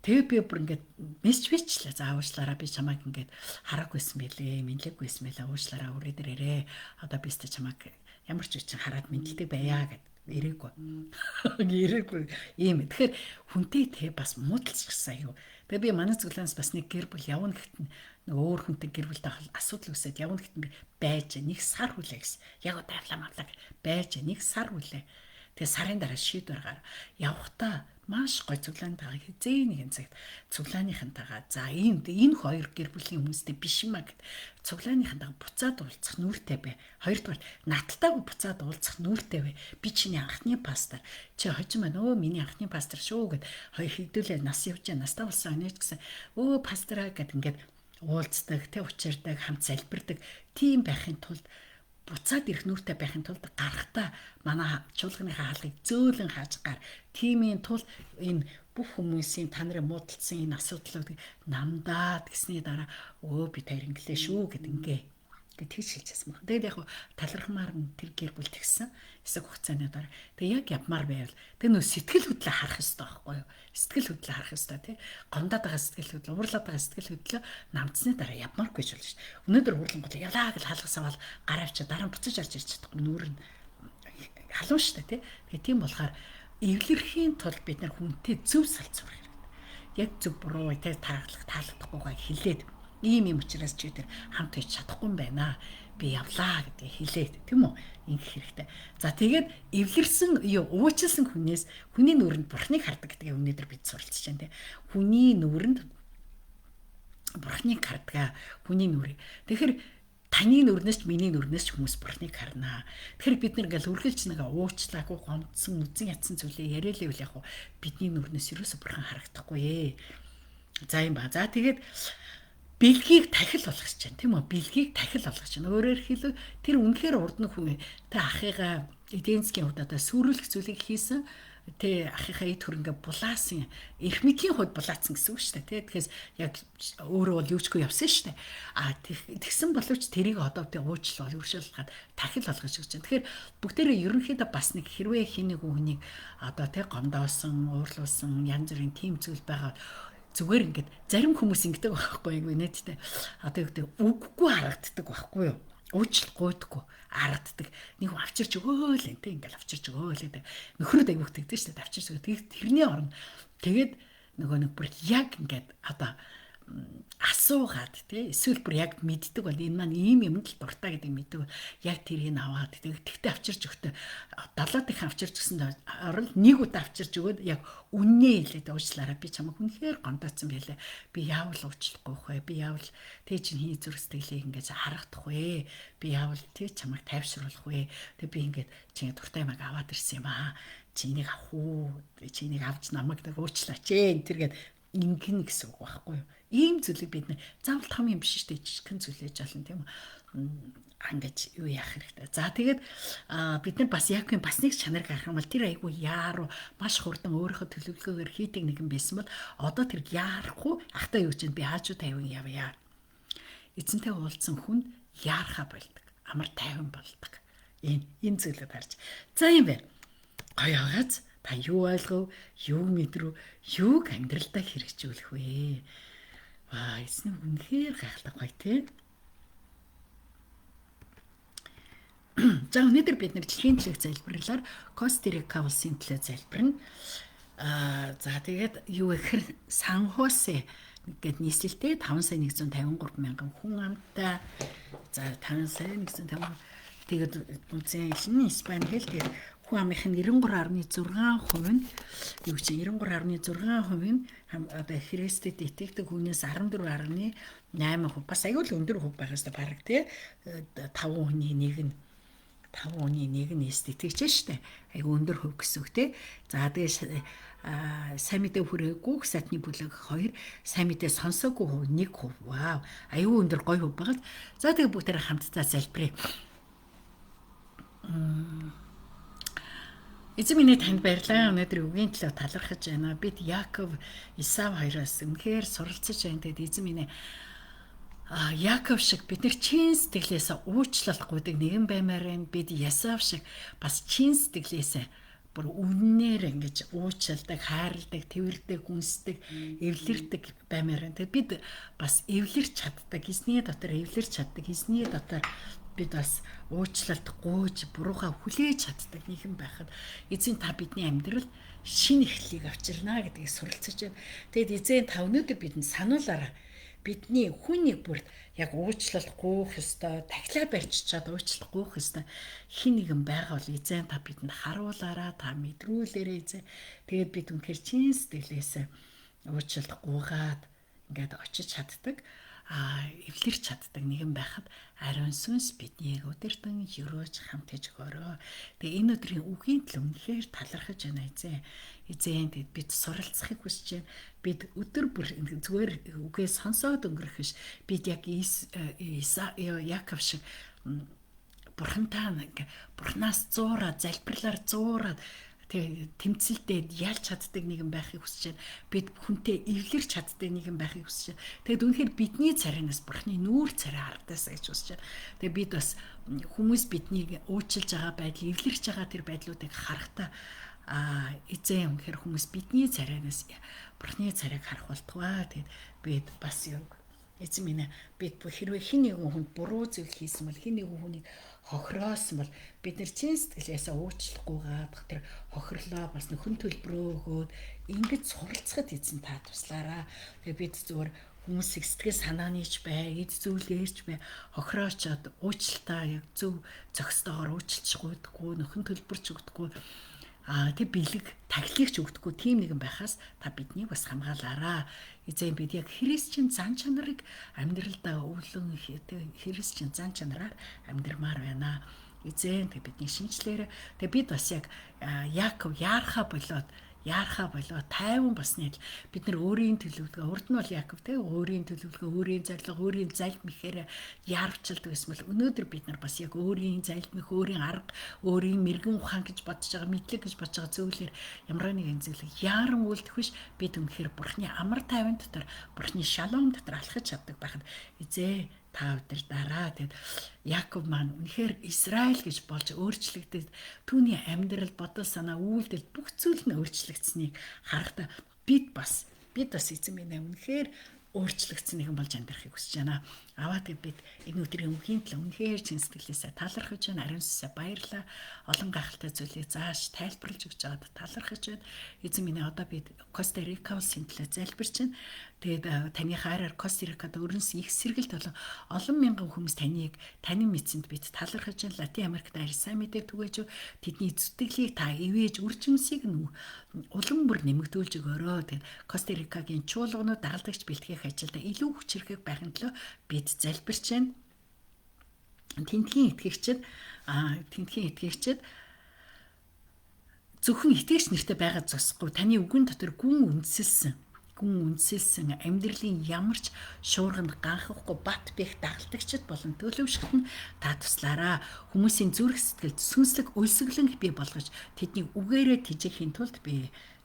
Тэгээ би бүр ингээд мессеж бичлээ. За уучлаарай би чамайг ингээд хараагүйсэн байлээ. Мэдлээгүй байсан байлаа. Уучлаарай өрөө дээрээ. Одоо би ч чамайг ямар ч үчин хараад мэдлдэг байя гэд. Ирээгүй. Ийм. Тэгэхээр хүнтэй те бас муудалцчихсан юу. Тэгээ би манай цуглаанаас бас нэг гэр бүл явна гэхэд нэг өөр хүнтэй гэр бүлтэй асуудал үүсээд явна гэхэд би байж нэг сар хүлээ гэсэн. Яг удаа авлаа байж нэг сар хүлээ. Тэгээ сарын дараа шийдвэр гар. Явахдаа маш гой цуглаантайгаа хизээ нэгэн цагт цуглааныхантайгаа за энэ хоёр гэр бүлийн хүмүүстэй биш юм а гэд цуглааныхантайгаа буцаад уулзах нүртэй бай. Хоёрдугаар надталтайгаа буцаад уулзах нүртэй бай. Би чиний анхны пастор. Чи хожим байна. Өө миний анхны пастор шүү гэд хоёр хэдүүлээ нас явж настаа болсон онооч гэсэн. Өө пастораа гэд ингээд уулздаг, тэ учирдаг, хамт залбирдаг. Тийм байхын тулд буцаад ирэх нүртэй байхын тулд гарахтаа манай чуулганыхаа хаалгыг зөөлөн хааж гар. Тиймийн тулд энэ бүх хүмүүсийн та нарын муудалцсан энэ асуудлыг намдаад гэсний дараа би таар инглээ шүү гэд ингээ тэгж хэлжсэн байна. Тэгээд яг талархмаар тэр гэр бүл тэгсэн. Хэсэг хугацааны дараа. Тэгээд яг явмаар байвал тэр нөө сэтгэл хөдлөө харах хэрэгтэй байхгүй юу? Сэтгэл хөдлөө харах хэрэгтэй тий. Гомдоод байгаа сэтгэл хөдлөө, уурлаад байгаа сэтгэл хөдлөө намцсны дараа явмааргүй ч болно шүү дээ. Өнөөдөр уурлан гол ялаа гэл халгасан бол гар авчаа дараа нь буцаж орж ирж чадахгүй нүүр нь халуун шүү дээ тий. Тэгээд тийм болохоор эвлэрхийн тулд бид нар хүнтэй зөв салцах хэрэгтэй. Яг зөв буруу тий таалагдахгүйгээ хэлээд ийм юм учраас чи тэр хамт хийж чадахгүй юм байна. Би явлаа гэдгийг хэлээд тийм үү? Ингэх хэрэгтэй. За тэгээд эвлэрсэн уучлсан хүнээс хүний нүрэнд бурхныг хардаг гэдгийг өнөөдөр бид суралцж байна тийм. Хүний нүрэнд бурхныг хардаг. Хүний нүрийг. Тэгэхээр таны нүрнээс ч миний нүрнээс ч хүмүүс бурхныг харнаа. Тэгэхээр бид ингээл үргэлж нэг уучлаагүй гомдсон үзэн ятсан зүйлээ яриалээ үл яг бидний нүрнээс юусо бурхан харагдахгүй ээ. За юм ба. За тэгээд бэлгийг тахил болгож чинь тийм үү? Бэлгийг тахил болгож чинь. Өөрөөр хэлбэл тэр үнэхээр урд нь хүн тэ ахыгаа эдийн засгийн хувьд одоо сүрүүлэх зүйлийг хийсэн. Тэ ахыгаа эд хөрөнгө булаасан. Эрх мэдлийн хувьд булаацсан гэсэн үг шүү дээ. Тэгэхээс яг өөрөө бол юучгүй явсан шүү дээ. Тэгсэн боловч тэрийг одоо тэ уучлал ууршуулгаад тахил болгож гэж чинь. Тэгэхээр бүгдээрээ ерөнхийдөө бас нэг хэрвээ хин нэг хүнийг одоо тэ гомдоосон, уурлуулсан янз бүрийн тийм зүйл байгаа зүгээр ингээд зарим хүмүүс ингэдэг байхгүй юу нэттэй. Одоо гэдэг үггүй харагддаг байхгүй юу? Уучлал гуйдаггүй харагддаг. Нэг авчирч өгөөл энэ ингээл авчирч өгөөл гэдэг. Нөхрөд аягүйгддаг шүү дээ. Авчирч өгөө. Тэрний орно. Тэгээд нөгөө нэг бүр яг ингээд одоо асуугаад тий эсвэл бүр яг мэддэг бол энэ маань ийм юмд л дуртай гэдэг мэддэг яг тэрийг аваад тэгтээ авчирч өгтөө 70 их авчирч өгсөнд орол нэг удаа авчирч өгөөд яг үннээ хэлээд уучлаарай би чамайг үнэхээр гомдоцсон байлаа би яавал уучлахгүй вэ би яавал тий чинь хий зүрх сэтгэлийг ингэж харагдах вэ би яавал тий чамайг тайвшруулах вэ тэг би ингэж чиний дуртай юмаг аваад ирсэн юм аа чинийг авах уу чинийг авч намайг уучлаач энэ тэргээд ингэн гэсэн үг байхгүй юу ийм зүйлийг бид заавал том юм биш шүү дээ жижигхэн зүйлээж болно тийм үү ангаж юу яах хэрэгтэй. За тэгээд бид нар бас яг бас нэг чанар гарах юм бол тэр айгүй яаруу маш хурдан өөрийнхөө төлөвлөгөөгөр хийдэг нэгэн байсан бол одоо тэр яарахгүй ахтаа юу чинь би хаажуу тайван явъя. Эзэнтэй уулзсан хүн яархаа болдог. Амар тайван болдог. Энэ зүйлүүд харж. За юм байна. Гоё агааз та юу ойлгов, юу мэдрв, юуг амьдралдаа хэрэгжүүлэх вэ? Эзэн үнэхээр гайхалтай гоё тий. За өнөөдөр бид нэр дэлхийн төлөв залбирлаар Коста-Рика улсын төлөө залбирна. За тэгээд юу гэхээр Сан Хосе гэдэг нийслэлтэй 5 сая 153 мянган хүн амтай. За 5 сая 150 тэгээд үнэн хэлний Испани хэл тэгээд хүн амын 93.6% нь юу гэж 93.6% нь одоо Христэд итгэдэг хүнээс 14.8% бас аюул өндөр хөв байх ёстой баг тий 5 хүний нэг нь итгэж штэ аюул өндөр хөв гэсэн үг тий за тэгээ сайн мэдээ хүрээгүй сатны бүлэг 2 сайн мэдээ сонсоогүй 1%. Вау аюул өндөр гоё хөв байгаа. За тэгээ бүгдээрээ хамтдаа залбирая. Эзэн минь танд баярлалаа. Өнөөдөр үгийн төлөө талархаж байна. Бид Яаков, Исав хоёроос үнэхээр суралцж байна. Тэгээд эзэн минь Яаков шиг бид нар чин сэтгэлээс уучлал гуйдаг нэгэн баймаар байна. Бид Исав шиг бас чин сэтгэлээс бүр үннээр ингэж уучладаг, хайрладаг, тэрвэрдэг, хүнсдэг, эвлэрдэг баймаар байна. Тэгээд бид бас эвлэрч чаддаг. Эзний дотор эвлэрч чаддаг. Эзний дотор бид бас уучлалт гуйж буруугаа хүлээж чаддаг нэгэн байхад эзэн та бидний амьдрал шинэ эхлэлийг авчирна гэдгийг суралцж байна. Тэгэд эзэн та өнөөдөр бидэнд сануулаарай. бидний хүнийг бүр яг уучлалт гуйх ёстой, тахилаа барьж чад уучлалт гуйх ёстой. Хин нэгэн байгаа бол эзэн та бидэнд харуулаараа, та мэдрүүлээрэй эзэн. Тэгээд бид үнэхээр чин сэтгэлээсээ уучлалт гуйгаад ингээд очиж чаддаг. Эвлэрч чаддаг нэгэн байхад ариун сүнс биднийг өдөртөн өрөөж хамтаж өгөөрэй. Тэгээ энэ өдрийн үгийн төлөө үнэхээр талархаж байна эзэн. Эзэн бид суралцахыг хүсэж байна. Бид өдөр бүр зүгээр үгээ сонсоод өнгөрөх биш. Бид яг Яаков шиг бурхнаас зуураад, залбирлаар зуураад тэмцэлдээд ялж чаддаг нэгэн байхыг хүсэж байна. Бид хүнтэй эвлэрч чаддаг нэгэн байхыг хүсэж байна. Тэгэд үнэхээр бидний царинаас бурхны нүүр царай харагдаасаа гэж хүсэж байна. Тэгээ бид бас хүмүүс биднийг уучлж байгаа байдал, эвлэрч байгаа тэр байдлуудыг харахтаа эзэн үнэхээр хүмүүс бидний царинаас бурхны царайг харах болтугай. Тэгээд бид бас эзэн минь бид хэрвээ хин нэгэн хүнд буруу зүйл хийсэн бол хин нэгэн хүнийг хохироосон бол бид нар чин сэтгэлээсээ уучлахгүйгээд тэр хохирлоо бас нөхөн төлбөрөө өгөөд ингэж суралцахад эзэн та туслаараа. Тэгээ бид зүгээр хүмүүсийг сэтгэл санааныч бай, эд зүйлээрч бай, хохироочоод уучлалтаа яг зөв зохистойгоор уучлчихгүйдэггүй, нөхөн төлбөрч өгдөггүй. Тэг бэлэг тахилгч өгдөггүй тийм нэгэн байхаас та биднийг бас хамгаалаараа. Эзэн бид яг христчин зан чанарыг амьдралдаа өвлөн христчин зан чанараар амьдрмаар байна. Эзэн тэг бидний шинжлээрээ тэг бид бас яг Яаков яархаа болоод тайван басны адил бид нар өөрийн төлөвлөгөө урд нь бол Яаков те өөрийн төлөвлөгөө, өөрийн зорилго, өөрийн залбим ихээр яарвчилдаг гэсэн бол өнөөдөр бид нар бас яг өөрийн залбим, өөрийн арга, өөрийн мэрэгэн ухаан гэж бодож байгаа, мэдлэг гэж бодож байгаа зүйлээр ямар нэгэн зүйлийг яаран үлдэх биш. Бид үнэхээр бурхны амар тайван дотор, бурхны шалом дотор алхаж чаддаг байхад эзээ та удирдаараа. Тэгэд Яаков маань үнэхээр Израиль гэж болж өөрчлөгдөд түүний амьдрал, бодол санаа, үйлдэл бүх зүйл нь өөрчлөгдсөнийг харахад бид бас эзэн минь үнэхээр өөрчлөгдсөн нэгэн болж амьдрахыг хүсэж байна. Тэгээд бид энэ өдрийн үгийн төлөө үнэхээр чин сэтгэлээсээ талархаж байна. Ариун сүнсээ баярлаа. Олон гайхалтай зүйлийг зааш тайлбарлаж өгч байгаад талархаж байна. Эзэн минь одоо бид Коста Рикасын төлөө залбирч байна. Тэгээд таны хайраар Коста Рикад өрнөс их сэргэлт болон олон мянган хүмүүс таны мэдсэнд бид талархаж байна. Латин Америкт сайн мэдээ түгээж тэдний зүтгэлийг та ивэж үржимсийг улам бүр нэмэгдүүлж өгөөрэй. Тэгээд Коста Рикагийн чуулганууд дагалдагч бэлтгэх ажилдаа илүү хүчрхэг байхын төлөө бид залбирч байна. Тэнтхийн итгэгчид зөвхөн итгэгч нэртэй байгаад зогсохгүй таны үгэн дотор гүн үнсэлсэн амьдралын ямарч шуурганд ганхахгүй бат бэх дагалдагчд болон төлөвшөлт нь та туслаараа. Хүмүүсийн зүрх сэтгэлд сүнслэг өлсгөлэн бий болгож тэдний үгээрээ тижээхийн тулд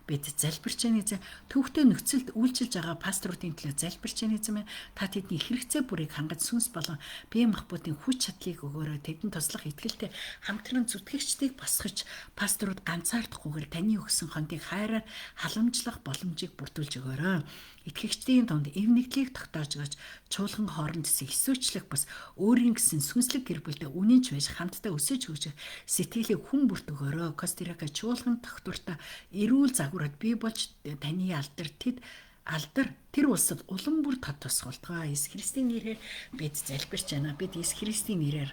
бид залбирч байна эзэн. Төвхтэй нөхцөлд үйлчилж байгаа пасторуудын төлөө залбирч байна эзэн. Та тэдний хэрэгцээ бүрийг хангаж сүнс болон бие махбодын хүч чадлыг өгөөрэй. Тэдэнд туслах итгэлтэй хамтран зүтгэгчдийг босгож пасторууд ганцаардахгүйгээр таны өгсөн хонтыг хайраар халамжлах боломжийг бүрдүүлж өгөөрэй. Итгэгчдийн донд эвнэгдлийг тогтоож өгч чуулган хооронд эсвүүчлэх бас өөрийн гэсэн сүнслэг гэр бүлдээ үнэнч байж хамтдаа өсөж хөгжих сэтгэлийг хүн бүрт өгөөрэй. Коста Рика чуулган тогтвортой эрүүл загвараад бий болж таны алдар тэр улсад улам бүр тод тусгалтгаа. Иесус Христийн нэрээр бид залбирч байна. Бид Иесус Христийн нэрээр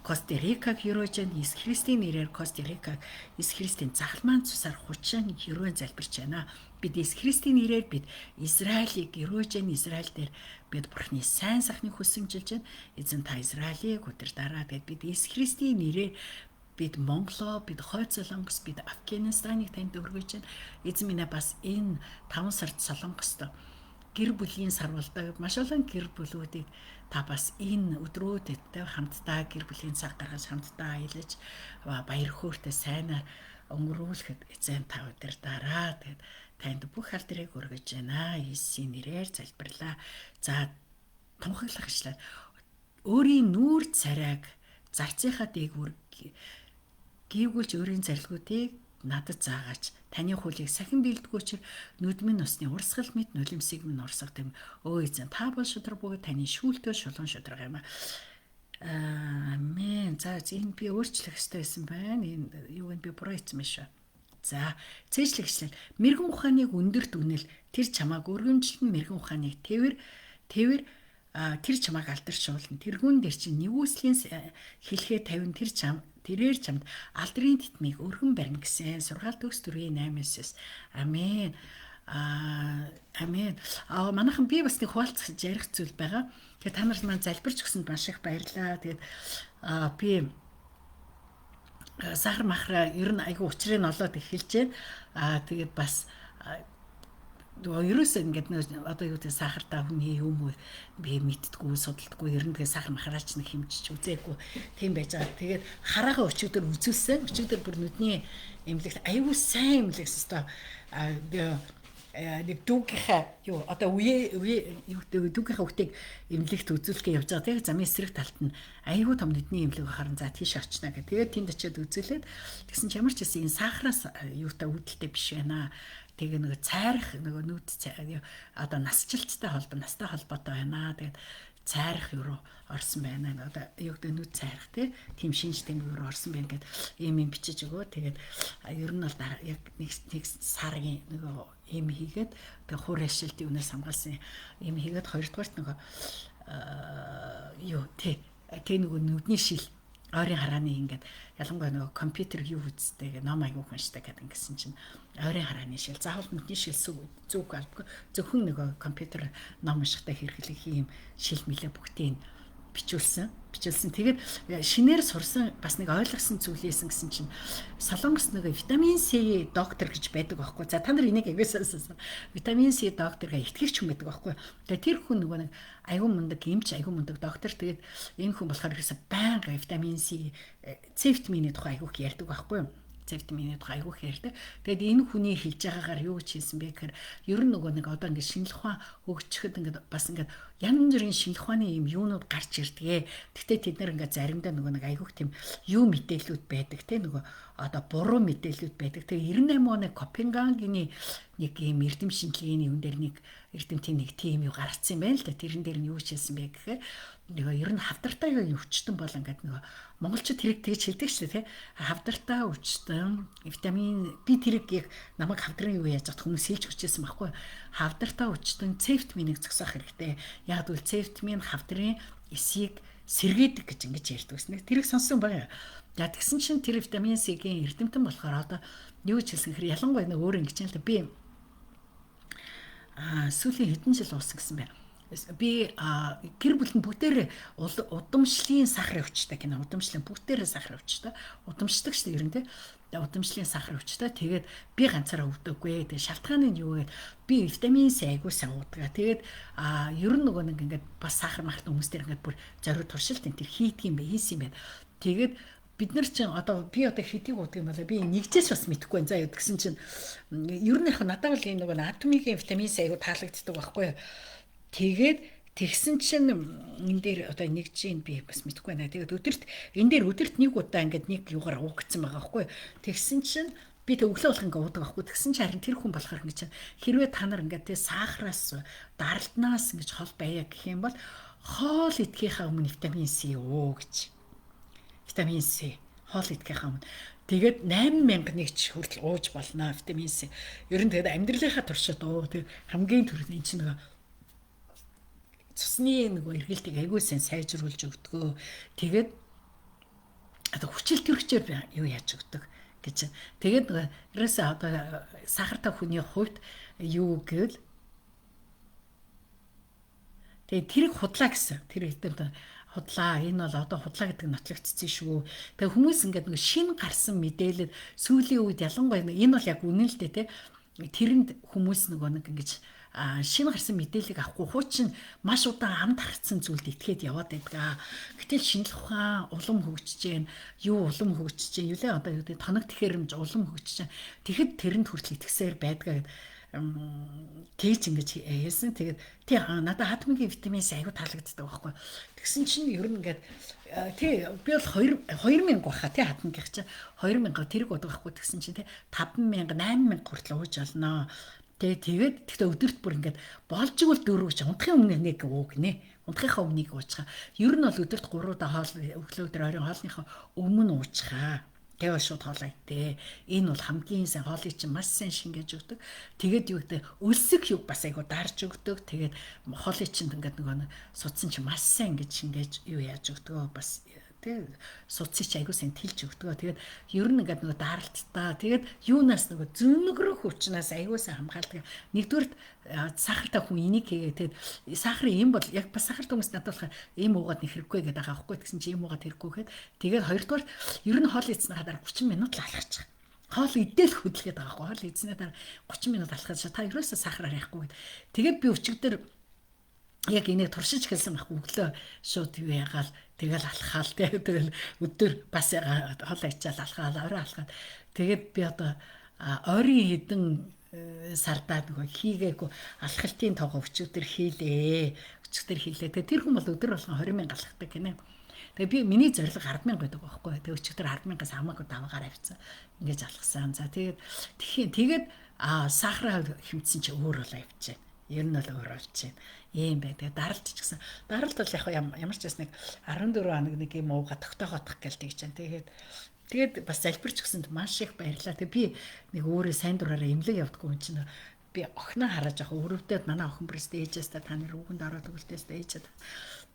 Коста Рикаг юрөөж байна. Иесус Христийн нэрээр Коста Рикаг Иесус Христийн захалмаан цусаар хүчин юрөөн залбирч байна. Бид Иесус Христийн нэрээр бид Израилийг юрөөж байна. Израиль дээр бид Бурхны сайн сайхныг хүсэмжилж байна. Эзэн та Израилийг удирдаарай. Тэгэд бид Иесус Христийн нэрээр бид Монголоо, бид Хойд Солонгос, бид Афганистаныг танд өргөж байна. Эзэн минь бас энэ 5 сард Солонгост гэр бүлийн сарвалдаг маш олон гэр бүлүүдийг та бас энэ өдрүүдэд хамтдаа гэр бүлийн цаг гаргаж хамтдаа аялаж баяр хөөртэй сайнаар өнгөрүүлэхэд эзэн та удирдаарай. Тэгэд танд бүх алдрыг өргөж байна. Иесусийн нэрээр залбирлаа. За тунхаглахчлаа. Өөрийн нүүр царайг зарцынхаа дээгүүр гівгүүлж өөрийн зарилгуудыг надад заагаач. Таны хуулийг сахин бэлдгүү учир нүдмэн усны урсгал мэд нулимсыг минь урсгадаг. Өө эзэн та бол шудраг бөгөөд таны шүүлтөө шулуун шудраг юм. Амен. За энэ би өөрчлөх ёстой байсан байна. Энэ юу вэ? Би буруу хийсэн шүү. За цээжлэгчлэл мэрэгэн ухааныг өндөр дүгнэл тэр чамааг өргөмжлөн мэрэгэн ухааныг тэвэр Тэвэр тэр чамайг алдаршуулна. Тэрүүн дээр чинь нэгүслийн хэлхээ 50 тэрээр чамд алдрын титмийг өргөн барина гэсэн сургаалт төгс 4:8-9. Амен. Амен. Манайхан би бас нэг хуваалцах ярих зүйл байгаа. Тэгээ та нарт маань залбирч өгсөнд маш их баярлалаа. Тэгээд би сахар махра ер нь айгу учрыг нь олоод эхэлж байна. Тэгээд бас ерөөсөө ингээд одоо юу гэдэг сахартаа хүний юм уу би мэдтгүү судалдаггүй ер нь тэгээ сахар махраач нэг хэмжиж үзээгүй тийм байж байгаа. Тэгээд хараагаа өчигдөр үзүүлсэн. Өчигдөр бүр нүдний эмнэлэгт аюу сайн эмнэлэгс өстой нэг дүүгийнхаа юу одоо дүүгийнхаа хүүхдийг эмнэлэгт үзүүлэхээ явж байгаа. Тэгээд замын эсрэг талд нь аюу том нүдний эмнэлэг харан за тийш очно гэх. Тэгээд тэнд очиод үзүүлээд тэгсэн ч ямар ч гэсэн энэ сахараас юутай үүдэлтэй биш байна. Тэгээ нэг цайрах нөгөө нүд одоо насжилттай холбоотой байна. Тэгээд цайрах юу орсон байна. Одоо юу гэдэг нүд цайрах тийм шинж тэмдэг юу орсон байна гэд ийм бичиж өгөө. Тэгээд ер нь бол яг нэг сарын нөгөө ийм хийгээд тэгээ хур ашилт юунаас хамгаалсан ийм хийгээд хоёрдугаарт нөгөө юу нөгөө нүдний шил ойрын харааны ингээд ялангуяа нөгөө компьютер юу үзтэй гэ ном аягүй хүнштэй гэдэг ингэсэн чинь ойрын харааны шил заавал нүдний шил зүг албагүй зөвхөн нөгөө компьютер ном уншихтай хэрэглэх юм шил мэлээ бүгдийг бичүүлсэн. Тэгээд шинээр сурсан бас нэг ойлгосон зүйлээсэн гэсэн чинь Солонгос нөгөө витамин С доктор гэж байдаг байхгүй. За та нар энийг агуулсан. Витамин С докторга итгэгч хүн байдаг байхгүй. Тэгээд тэр хүн нөгөө нэг аюу мундаг эмч аюу мундаг доктор. Тэгээд энэ хүн болохоор ерөөсө байнга витамин С витамины тухай аюух ярьдаг байхгүй. Витамины тухай аюух ярьдаг. Тэгээд энэ хүний хэлж байгаагаар юу гэж хэлсэн бэ гэхээр ер нь нөгөө нэг одоо ингэ шинжлэх ухаан хөгжихэд ингэ бас ингэ янз бүрийн шинжлэх ухааны юм юунууд гарч ирдэг. Гэхдээ тэд нар ингээ заримдаа нөгөө нэг аюух тийм юу мэдээлүүд байдаг те нөгөө одоо буруу мэдээлүүд байдаг. Тэгээ 98 оны Копенгагены нэг юм эрдэм шинжилгээний юм дээр нэг эрдэмтийн нэг тим юу гаргацсан юм байна л да. Тэрэн дээр нь юу хэлсэн бэ гэхээр нөгөө ер нь хавдартай өвчтөн бол ингээд нөгөө монголчууд тэрийг тэгж хэлдэг шүү дээ тий. Хавдартай өвчтөн витамин би тэрийг яг намайг хавдрын юу яаж хад хүмүүс хэлж өчөөсөн байхгүй. Хавдартай өвчтөн С витаминыг зогсоох хэрэгтэй. Яг бол С витамин хавдрын эсийг сэргээдэг гэж ингэж ярьдаг гэсэн. Тэрийг сонссон байгаа. За тэгсэн чинь тэр витамин С-ийн эрдэмтэн болохоор одоо юу гэж хэлсэн хэрэг ялангуяа нэг өөр ингэж л би сүүлийн хэдэн жил уусан гэсэн байна. Би гэр бүл нь бүгдээр удамшлын сахар өвчтэй гэнэ. Удамшлын бүгдээр сахар өвчтэй. Удамшдаг шүү дээ ер нь тий. Удамшлын сахар өвчтэй. Тэгээд би ганцаараа өвдөггүй. Тэгээд шалтгаан нь юу вэ? Би витамин С айгуу сайн уудаг. Тэгээд ер нь нөгөө нэг ингээд бас сахар махт хүмүүстэр ингээд бүр зориуд туршилт энэ тэр хийдэг юм бэ, хийсэн юм байна. Тэгээд бид нар чинь одоо би одоо хэдийг уудаг юм болоо би нэгжээс бас мэдэхгүй байна. За юу гэсэн чинь ер нь яг надад бол энэ нөгөө атомын витамин С айгуу таалагддаг байхгүй юу? Тэгээд тэгсэн чинь энэ дээр одоо нэгжийн би бас мэдэхгүй байна. Тэгээд өдөрт нэг удаа ингээд нэг юугаар уугцсан байгаа байхгүй. Тэгсэн чинь би тэг өглөө болох ингээд уудаг байхгүй. Тэгсэн чинь харин тэр хүн болохоор ингээд хэрвээ та нар ингээд тэг сахараас даралднаас ингэж хол байя гэх юм бол хоол идэхийнхаа өмнө витамин С өө гэж. Витамин С хоол идэхийнхаа өмнө тэгээд 8000 ч хүртэл ууж болно витамин С. Ер нь тэгээд амьдралынхаа туршид тэг хамгийн түрүүнд энэ чинь цусны нөгөө эргэлтийг аягүй сайжруулж өгдөг. Тэгээд одоо хүчил төрөгчээр юу яаж өгдөг гэж. Тэгээд ерөөсөө одоо сахартай хүний хувьд юу гэвэл тэгээд тэрийг худлаа гэсэн. Тэр хэдэн худлаа. Энэ бол одоо худлаа гэдэг нотлогдсон шүү. Тэгээд хүмүүс ингээд нэг шин гарсан мэдээлэл сүүлийн үед ялангуяа энэ бол яг үнэн л дээ те. Тэрэнд хүмүүс нөгөө нэг ингэж шинэ гарсан мэдээллийг авахгүй хуучин маш удаан амд харцсан зүйлд итгээд яваад байдаг. Гэтэл шинжлэх ухаан улам хөгжиж гэн, юу улам хөгжиж гэн, юу лээ одоо юу гэдэг тоног тэхэрэмж улам хөгжиж гэн. Тэгэхэд тэрэнд хүртэл итгэсээр байдгаа гэд тэгж ингэж хэлсэн. Тэгээд тий надад хатмгийн витамин С аягүй таалагддаг байхгүй. Тэгсэн чинь ер нь ингээд тий би бол 2000 баха тий хатмгийнх чинь 2000 тэрэг удаг байхгүй. Тэгсэн чинь тий 5000 8000 хүртэл ууж олноо. Тэгээд өдөрт бүр ингээд болж игэл дөрөвч унтахын өмнө нэг ууг нэ. Унтахынхаа өмнөнийг уучгаа. Ер нь бол өдөрт 3 удаа хоол өглөө өдөр оройн хоолныхоо өмнө уучгаа Тэгээ шууд хоолоо идээ. Энэ бол хамгийн сайн хоолыг чинь маш сайн шингээж өгдөг. Тэгээд юу гэдэг өлсөх юг бас айгу дарж өгдөг. Тэгээд хоолыг чинь ингээд нөгөө судсан чинь маш сайн ингэж шингээж юу яаж өгдөг бас тэг судсыг чи айгу сайн тэлж өгдөг. Тэгээд ер нь ингээд нөгөө даралтаа. Тэгээд юунаас нөгөө зүүнөгрөх хүчнээс айгу сайн хамгаалдаг. Нэгдүгээр сахартай хүн энийг хийгээ. Тэгээд сахарын юм бол яг бас сахар хүмүүс надад болохоор ийм уугаад нэг хэрэггүй гэдэг байгаа байхгүй гэсэн чи ийм уугаад хэрэггүй гэхэд тэгээд хоёрдугаар ер нь хоол идсэний дараа 30 минут л алхачих. Хоол идэл хөдлөхөд байгаа байхгүй. Хоол идсэний дараа 30 минут алхаж та ерөөсөө сахараар яахгүй гэд. Тэгээд би өчигдөр яг энийг туршиж хэлсэн байхгүй өглөө шууд юу ягаал тэгэл алхаал тэгэл өдөр бас хоол ичаал алхаал орой алхаад тэгээд би одоо ойрын хідэн сардаа нөгөө хийгээгүй алхалтын тоогоо өчигдөр хийлээ. Тэгээд тэр хүн бол өдөр болгон 20,000 алхдаг гинэ. Тэгээ би миний зорилго 10,000 байдаг байхгүй. Тэгээ өчигдөр 10,000-аас хамаагүй даваагаар авчихсан. Ингэж алхсан. За тэгээд сахараа хэмтсэн чи өөр бол авчаа. Ер нь бол өөр болж байна. Ийм бай. Тэгээ даралт ч гэсэн. Даралт бол яг ямар ч бас нэг 14 хоног нэг юм ууга тогтоогоодох гээл тэгж байна. Тэгээд бас залбирч гисэнд маш их баярлаа. Тэгээ би нэг өөрөө сайн дураараа эмнэлэг явдаггүй юм чинь би охиноо хараад жоохон өрөвдөд манай охин бүрээс ээжээс та нар үгэнд ороод өгөлтөөс ээжээд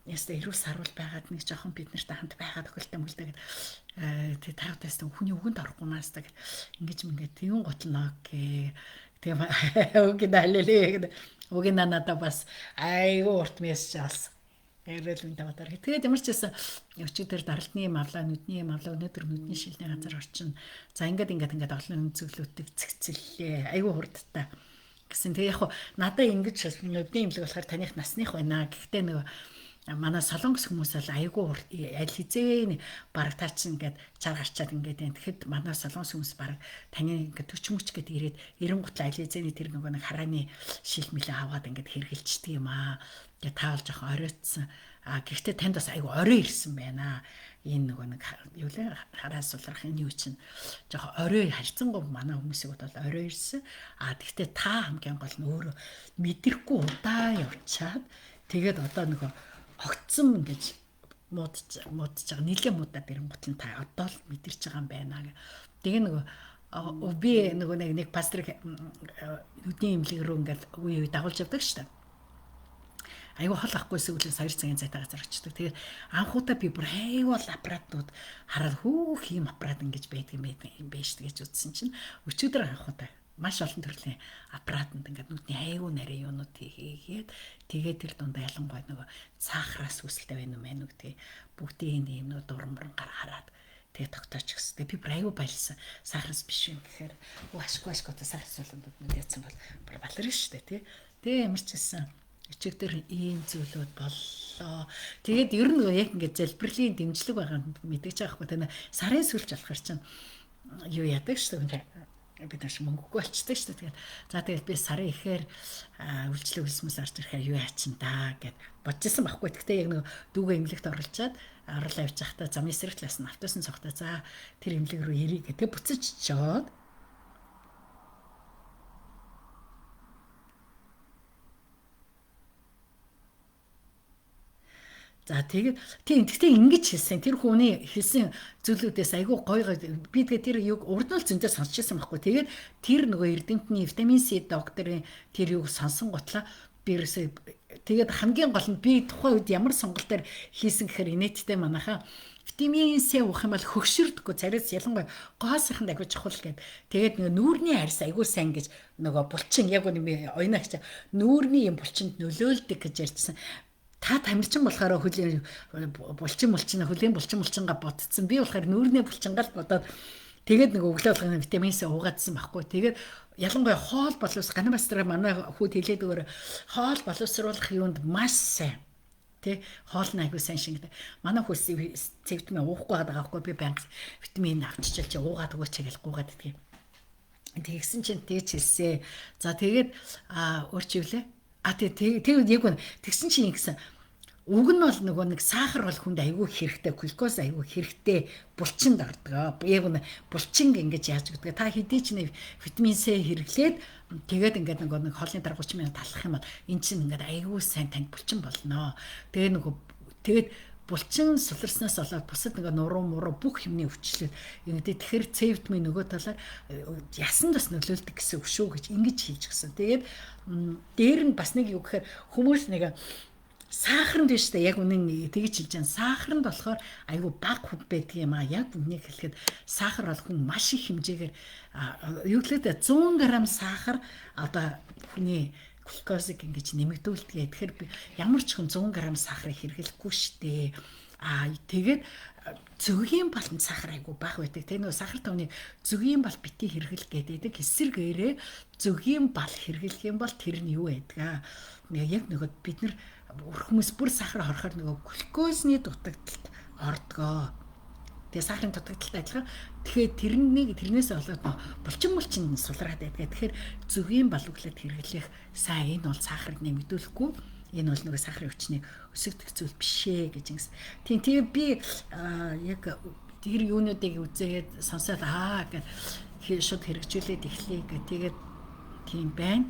ястаа эрүүл сарвал байгаад нэг жоохон бид нартай хамт байгаад өгөлтэй мөлтэй тэгээд таавтаас хүний үгэнд орохгүй наас та ингэж мингээд тэгүн готлноо гэ тэгээ үгүй далэлээ үгүй надаа бас айгуу урт мессеж алсан. Эрэл үн тавтар. Тэгээд ямар ч байсан өчигдөр даралтны юм авлаа, нүдний юм авлаа, өнөөдөр нүдний шилний газар орчин. За ингээд олон өнцөглөлтөд цэгцэллээ. Айгуу хурдтай. Гэсэн тэгээ яг надаа ингэж нүдний имлэг болохоор таних насных байна. Гэхдээ нөгөө манай солонгос хүмүүс бол айгуу аль хизээ баг таа чинь ингээд чар гарчаад ингээд байна. Тэгэхэд манай солонгос хүмүүс баг таны ингээд төч мөч гэд ирээд 90 гутал аль хизээний тэр нөгөө нэг харааны шил мэлээ аваад ингээд хэргэлждэг юм аа. Тэгээ таавал жоохон оройтсан. Гэхдээ танд бас айгуу орой ирсэн байна. Энэ нөгөө нэг юу лээ хараас сулрах энэ юу чинь жоохон орой харьцангуй манай хүмүүсийг бол орой ирсэн. Гэхдээ та хамгийн гол нь өөрөө мэдрэхгүй удаа явчаад тэгээд одоо нөгөө огцсон ингэж муудаж байгаа нийлэн муудаад ирэн гутал та одоо л мэдэрч байгаа юм байна. Тэгээ нөгөө би нөгөө нэг пастрик нүдний имлэг рүү ингээд үе дагуулж явдаг шүү дээ. Айгу хол авахгүйсэн үл 2 цагийн цайтай газар очдөг. Тэгээд анхудаа би бүр айгу аппаратууд хараад хөөх юм аппарат ингэж байдаг юм байж гэж үзсэн чинь өчигдөр анхудаа маш олон төрлийн аппаратанд ингээд нүдний айгу нарийн юунууд хийгээд тэгээд тэр дундаа ялангуяа нөгөө сахараас үүсэлтэй байна уу мэн үг тий бүгдийн юм нөө дурмран хараад тэгээд тогтооч гэсэн. Тэгээд би айгу баярлсан. Сахараас биш юм гэхээр ашгүй сахараас болоод мэдээсэн бол бүр баларна шүү дээ тий. Тэгээ ямар ч гэсэн өчигдөр ийм зүйлүүд боллоо. Тэгээд ер нь яг ингээд залбирлын дэмжлэг байгаа мэдээж байгаа хгүй тань сарын сүлж болохоор чинь юу яадаг шүү дээ. Бид нар мөнгөгүй болчтой шүү дээ. Тэгээд би сарын ихээр үйлчлэг үлсмэс орж ирэхээр юу яачин да гэд бодчихсон байхгүй. Гэхдээ яг нэг дүүгээ имлэгт оруулчаад орол авч явахдаа замын эсрэг талаас нь автобусын цогтой за тэр имлэг рүү ирээ гэдэг буцаж чоод за тэгээд тэгтээ ингэж хэлсэн тэр хүний хэлсэн зүйлүүдээс айгүй гоё би тэгээд тэр юг урд нь л зөндөө сонсчихсан байхгүй. Тэгээд тэр нөгөө эрдэмтний витамин С докторын тэр юг сонсон готлаа бирсээ тэгээд хамгийн гол нь би тухайн үед ямар сонголтоор хийсэн гэхээр инээдтэй манайхаа витамин С уух юм бол хөгшөрдөггүй царайс ялангуяа гоосынханд агуулж чухал гэд. Тэгээд нөгөө нүүрний арьс айгүй сайн гэж нөгөө булчин яг үнэ ойнаагч нүүрний юм булчинд нөлөөлдөг гэж ярьжсэн. Та тамирчин болохоор хөлийн булчингаа ботцсон. Би болохоор нүүрний булчингаа л бодоод тэгээд нэг өглөө болгоно витамин С уугаадсан байхгүй. Тэгээд ялангуяа хоол ганамастраа манай хүүд хэлээд өөр хоол боловсруулах юунд маш сайн. Тэ хоол нь айгүй сайн шингэдэг. Манай хөөс цэвтмээ уухгүй байгаа байхгүй. Би банк витамин авчиж чи уугаад өгөөч гэж гуугаад идэх юм. Тэгсэн чинь тэгж хэлсэн. За тэгээд өөрчивлээ. Тэгээд яг нь тэгсэн чинь ингэсэн уг нь бол нөгөө нэг сахар бол хүнд айгүй хэрэгтэй, глюкоз айгүй хэрэгтэй булчинд ордог. Яг нь булчинг ингэж яаж гэдэг. Та хэдий ч нэг витамин С хэрэглээд тэгээд ингээд нөгөө нэг хоолны дараа 30 минут талах юм бол эн чинь ингээд айгүй сайн танд булчин болно. Тэгээд булчин суларснаас болоод бусад нэг нуруу муруу бүх юмны өвчлөл ингэдэ тэгэхээр С витамин нөгөө талаар ясан бас нөлөөлдөг гэсэн үг шүү гэж ингэж хэлж гисэн. Тэгээд дээр нь бас нэг юу гэхээр хүмүүс нэг сахарнд биш үү яг үнэн тэгж хэлж байгаа. Сахарнд болохоор айгүй бага хүнд байдаг юм а. Яг үнийг хэлэхэд сахар бол хүн маш их хэмжээгээр юу гэхэд 100 г сахар одоо хүний глюкозыг ингэж нэмэгдүүлдэг. Тэгэхээр ямар ч хүн 100 г сахарыг хэрэглэхгүй штэ. Тэгээд зөвгийн баланд сахар айгүй бага байдаг. Тэгээ нөгөө сахар товныг зөвгийн бал бити хэрэглэх гэдэг. Эсвэргээрээ зөвгийн бал хэрэглэх юм бол тэр нь юу байдаг? Яг нөгөө бид нар хүмүүс бүр сахар хорохоор нөгөө глюкозны дутагдалд ордгоо. Тэгээ сахарын дутагдалтай адилхан. Тэгэхээр тэрнээс болоод булчин сулраад байдаг. Тэгэхээр зөвгийн балууглаад хэрэглэх сайн энэ бол сахарыг нэмэгдүүлэхгүй. Энэ бол нөгөө сахарын өвчнийг өсгөх зүйл биш ээ гэж ингэсэн. Тэгээ би яг тэр юунуудыг үзээд сонсоод гэж шууд хэрэгжүүлээд эхлэе гэх. Тэгээд тийм байна.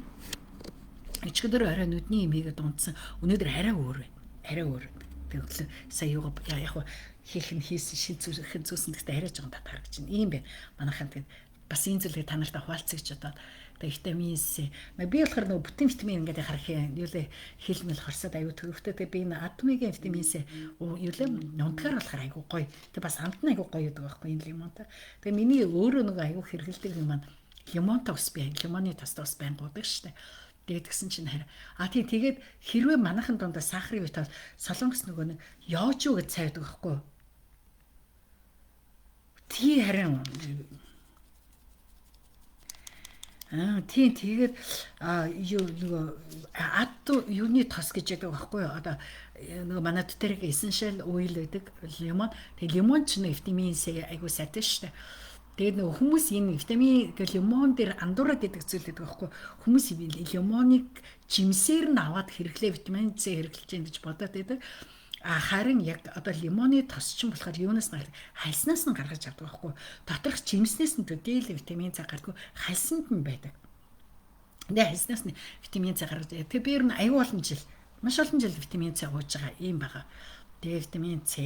Өчигдөр орой нүдний имийгээ дундсан. Өнөөдөр арай өөр байна. Арай өөр. Тэгээд сая яг хийх нь хийсэн шил зүрхэн зүүсэн гэхдээ арай жоохон татгаар гэж байна. Ийм байна. Манайхан тэгээд бас энэ зүйлийг та нартай хуваалцах гэж бодоод витамин С. Би болохоор нөгөө бүтэн витамин ингээд харах юм. Юу лээ хэлмэл хорсоод аюу төвхтэй. Тэгээд би энэ атомигийн витамин С юу лээ унтгаар болохоор аюу гоё. Тэгээд бас амт нь аюу гоё гэдэг байхгүй энэ лимонтой. Тэгээд миний өөрөө нөгөө аюу хэрэгэлдэг юм маань лимон тос бай. Лимоны тос байнгуудаг штэ. Тэгээд гисэн чинь хараа. Тэгээд хэрвээ манайхан дундаа сахарын витамин солонгос нөгөө нэг яожуу гэж цайдаг байхгүй. Тий харин тэгээд юуны тос гэж яддаг байхгүй юу? Одоо нөгөө манай дотор essential oil гэдэг лимон. Тэгээд лимон ч нэг витамин С айгуу сайтай шүү дээ. Тэгээд нөгөө хүмүүс энэ витамин лимон дээр андуураад идэг зүйл гэдэг байхгүй. Хүмүүс лимоныг жимсээр нь аваад хэрэглээ витамин С хэрэглэж чинь гэж бодоод байдаг. Харин яг одоо лимоны тос ч болохоор юунаас нь хальснаас нь гаргаж авдаг байхгүй. Доторх жимснээс нь төдийл витамин С гардаг. Хальсанд нь байдаг. Тэгээ хальснаас нь витамин С гаргаж. Тэгээ би ер нь аюул олон жил, маш олон жил витамин С ууж байгаа юм байгаа. Тэгээ витамин С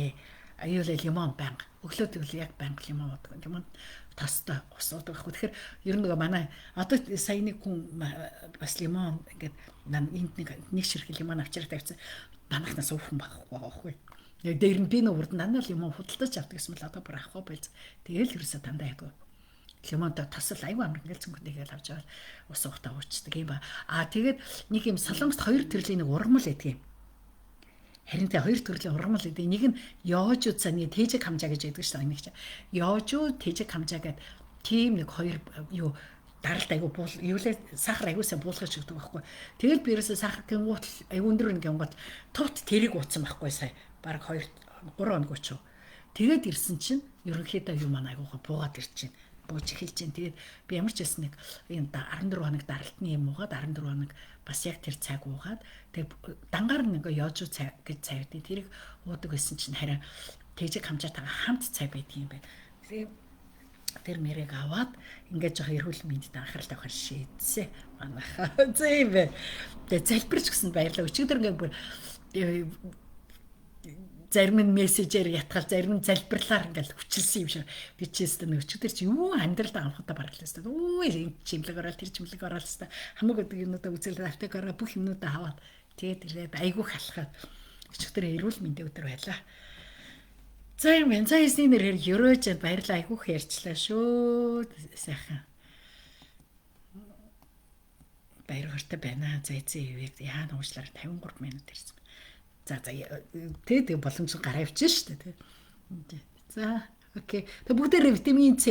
аюул лимон банк. Өглөө тэгвэл яг банк лимон уудаг. Лимон тостой ус уудаг байхгүй. Тэгэхээр ер нь нөгөө манай одоо сая нэг хүн бас лимон ингээд энд нэг ширхэг лимон авчираад тавьсан. Манайхнаас уухан байхгүй. Дээр нь би нөрд дандаа лимон худалдаж авдаг гэсэн мэл одоо бүр авахгүй байл. Тэгээл ерөөсө дандаа яггүй. Лимонтой тосол аюу амар ингээл цэнгүүдийгээл авч яваад ус уухтаа уучдаг юм ба. Тэгээд нэг юм солонгост хоёр төрлийн нэг ургамал байдаг юм. Харин тэ хоёр төрлийн ургамал гэдэг. Нэг нь ёожууд цааны тэжэг хамжаа гэж яддаг шүү дээ. Нэг чинь ёожууд тэжэг хамжаа гэдэг тийм нэг хоёр юу даралт айгу буул юулээ сахар айгуусаа буулгаж өгдөг байхгүй. Тэгэл би ерөөсө сахар гингуут айгу өндөр гингуут товт тэрэг ууцсан байхгүй сая. Бараг 2 3 хоног өчөө. Тэгээд ирсэн чинь ерөнхийдөө юу маань айгуугаа буугаад ирж байна. Бууж эхэлж байна. Тэгээд би ямар ч байсан нэг энэ 14 хоног даралтны юм уугаад 14 хоног бас яг тэр цаг уугаад тэгээд дангаар нэг ёожуу цай гэж цай байдیں۔ Тэрийг уудаг байсан чинь хараа тэжэг хамжаатайгаа хамт цай байдгийн юм байна. Тэр мэрэг аваад ингээд жоох эрүүл мэндэд анхаарал тавих шийдсэн. Манайхаа зэв. Тэгээ залбирч гисэн баярлаа. Өчигдөр ингээд бүр зарим нь мессежээр ятгал зарим нь залбирлаар ингээд хүчилсэн юм шиг. Би ч гэсэн өчигдөр чи юу амьдралд анхудаа баргалаа хэвээр. Өө чимлэг ороод тэр чимлэг ороод хэвээр. Хамаг гэдэг юмнуудаа үзэл автогаараа бүх юмнуудаа аваад тэгээд ирээд айгүй халахад өчигдөр эрүүл мэндийн өдөр байлаа. За юм энэ эсний нэрээр ерөөж баярлаа айгүйх ярьчлаа шүү. Сайхан. Баяр хүртэй байна. Зэцээ яана уучлаарай 53 минут ирсэн. За тэгээд боломж гараа авчихсан шүү дээ. За окей. Тэгээд бүгдээр витамин С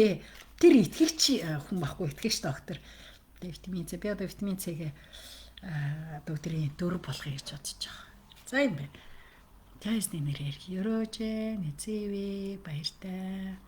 тэр итгэгч хүн байхгүй итгэгч доктор. Тэгээд витамин С би одоо витамин С-гээ одоо өдрийн 4 болгоё гэж бодож байгаа. За юм байна. Тэсний нэрээр ерөөж нэзэвэ баяртай.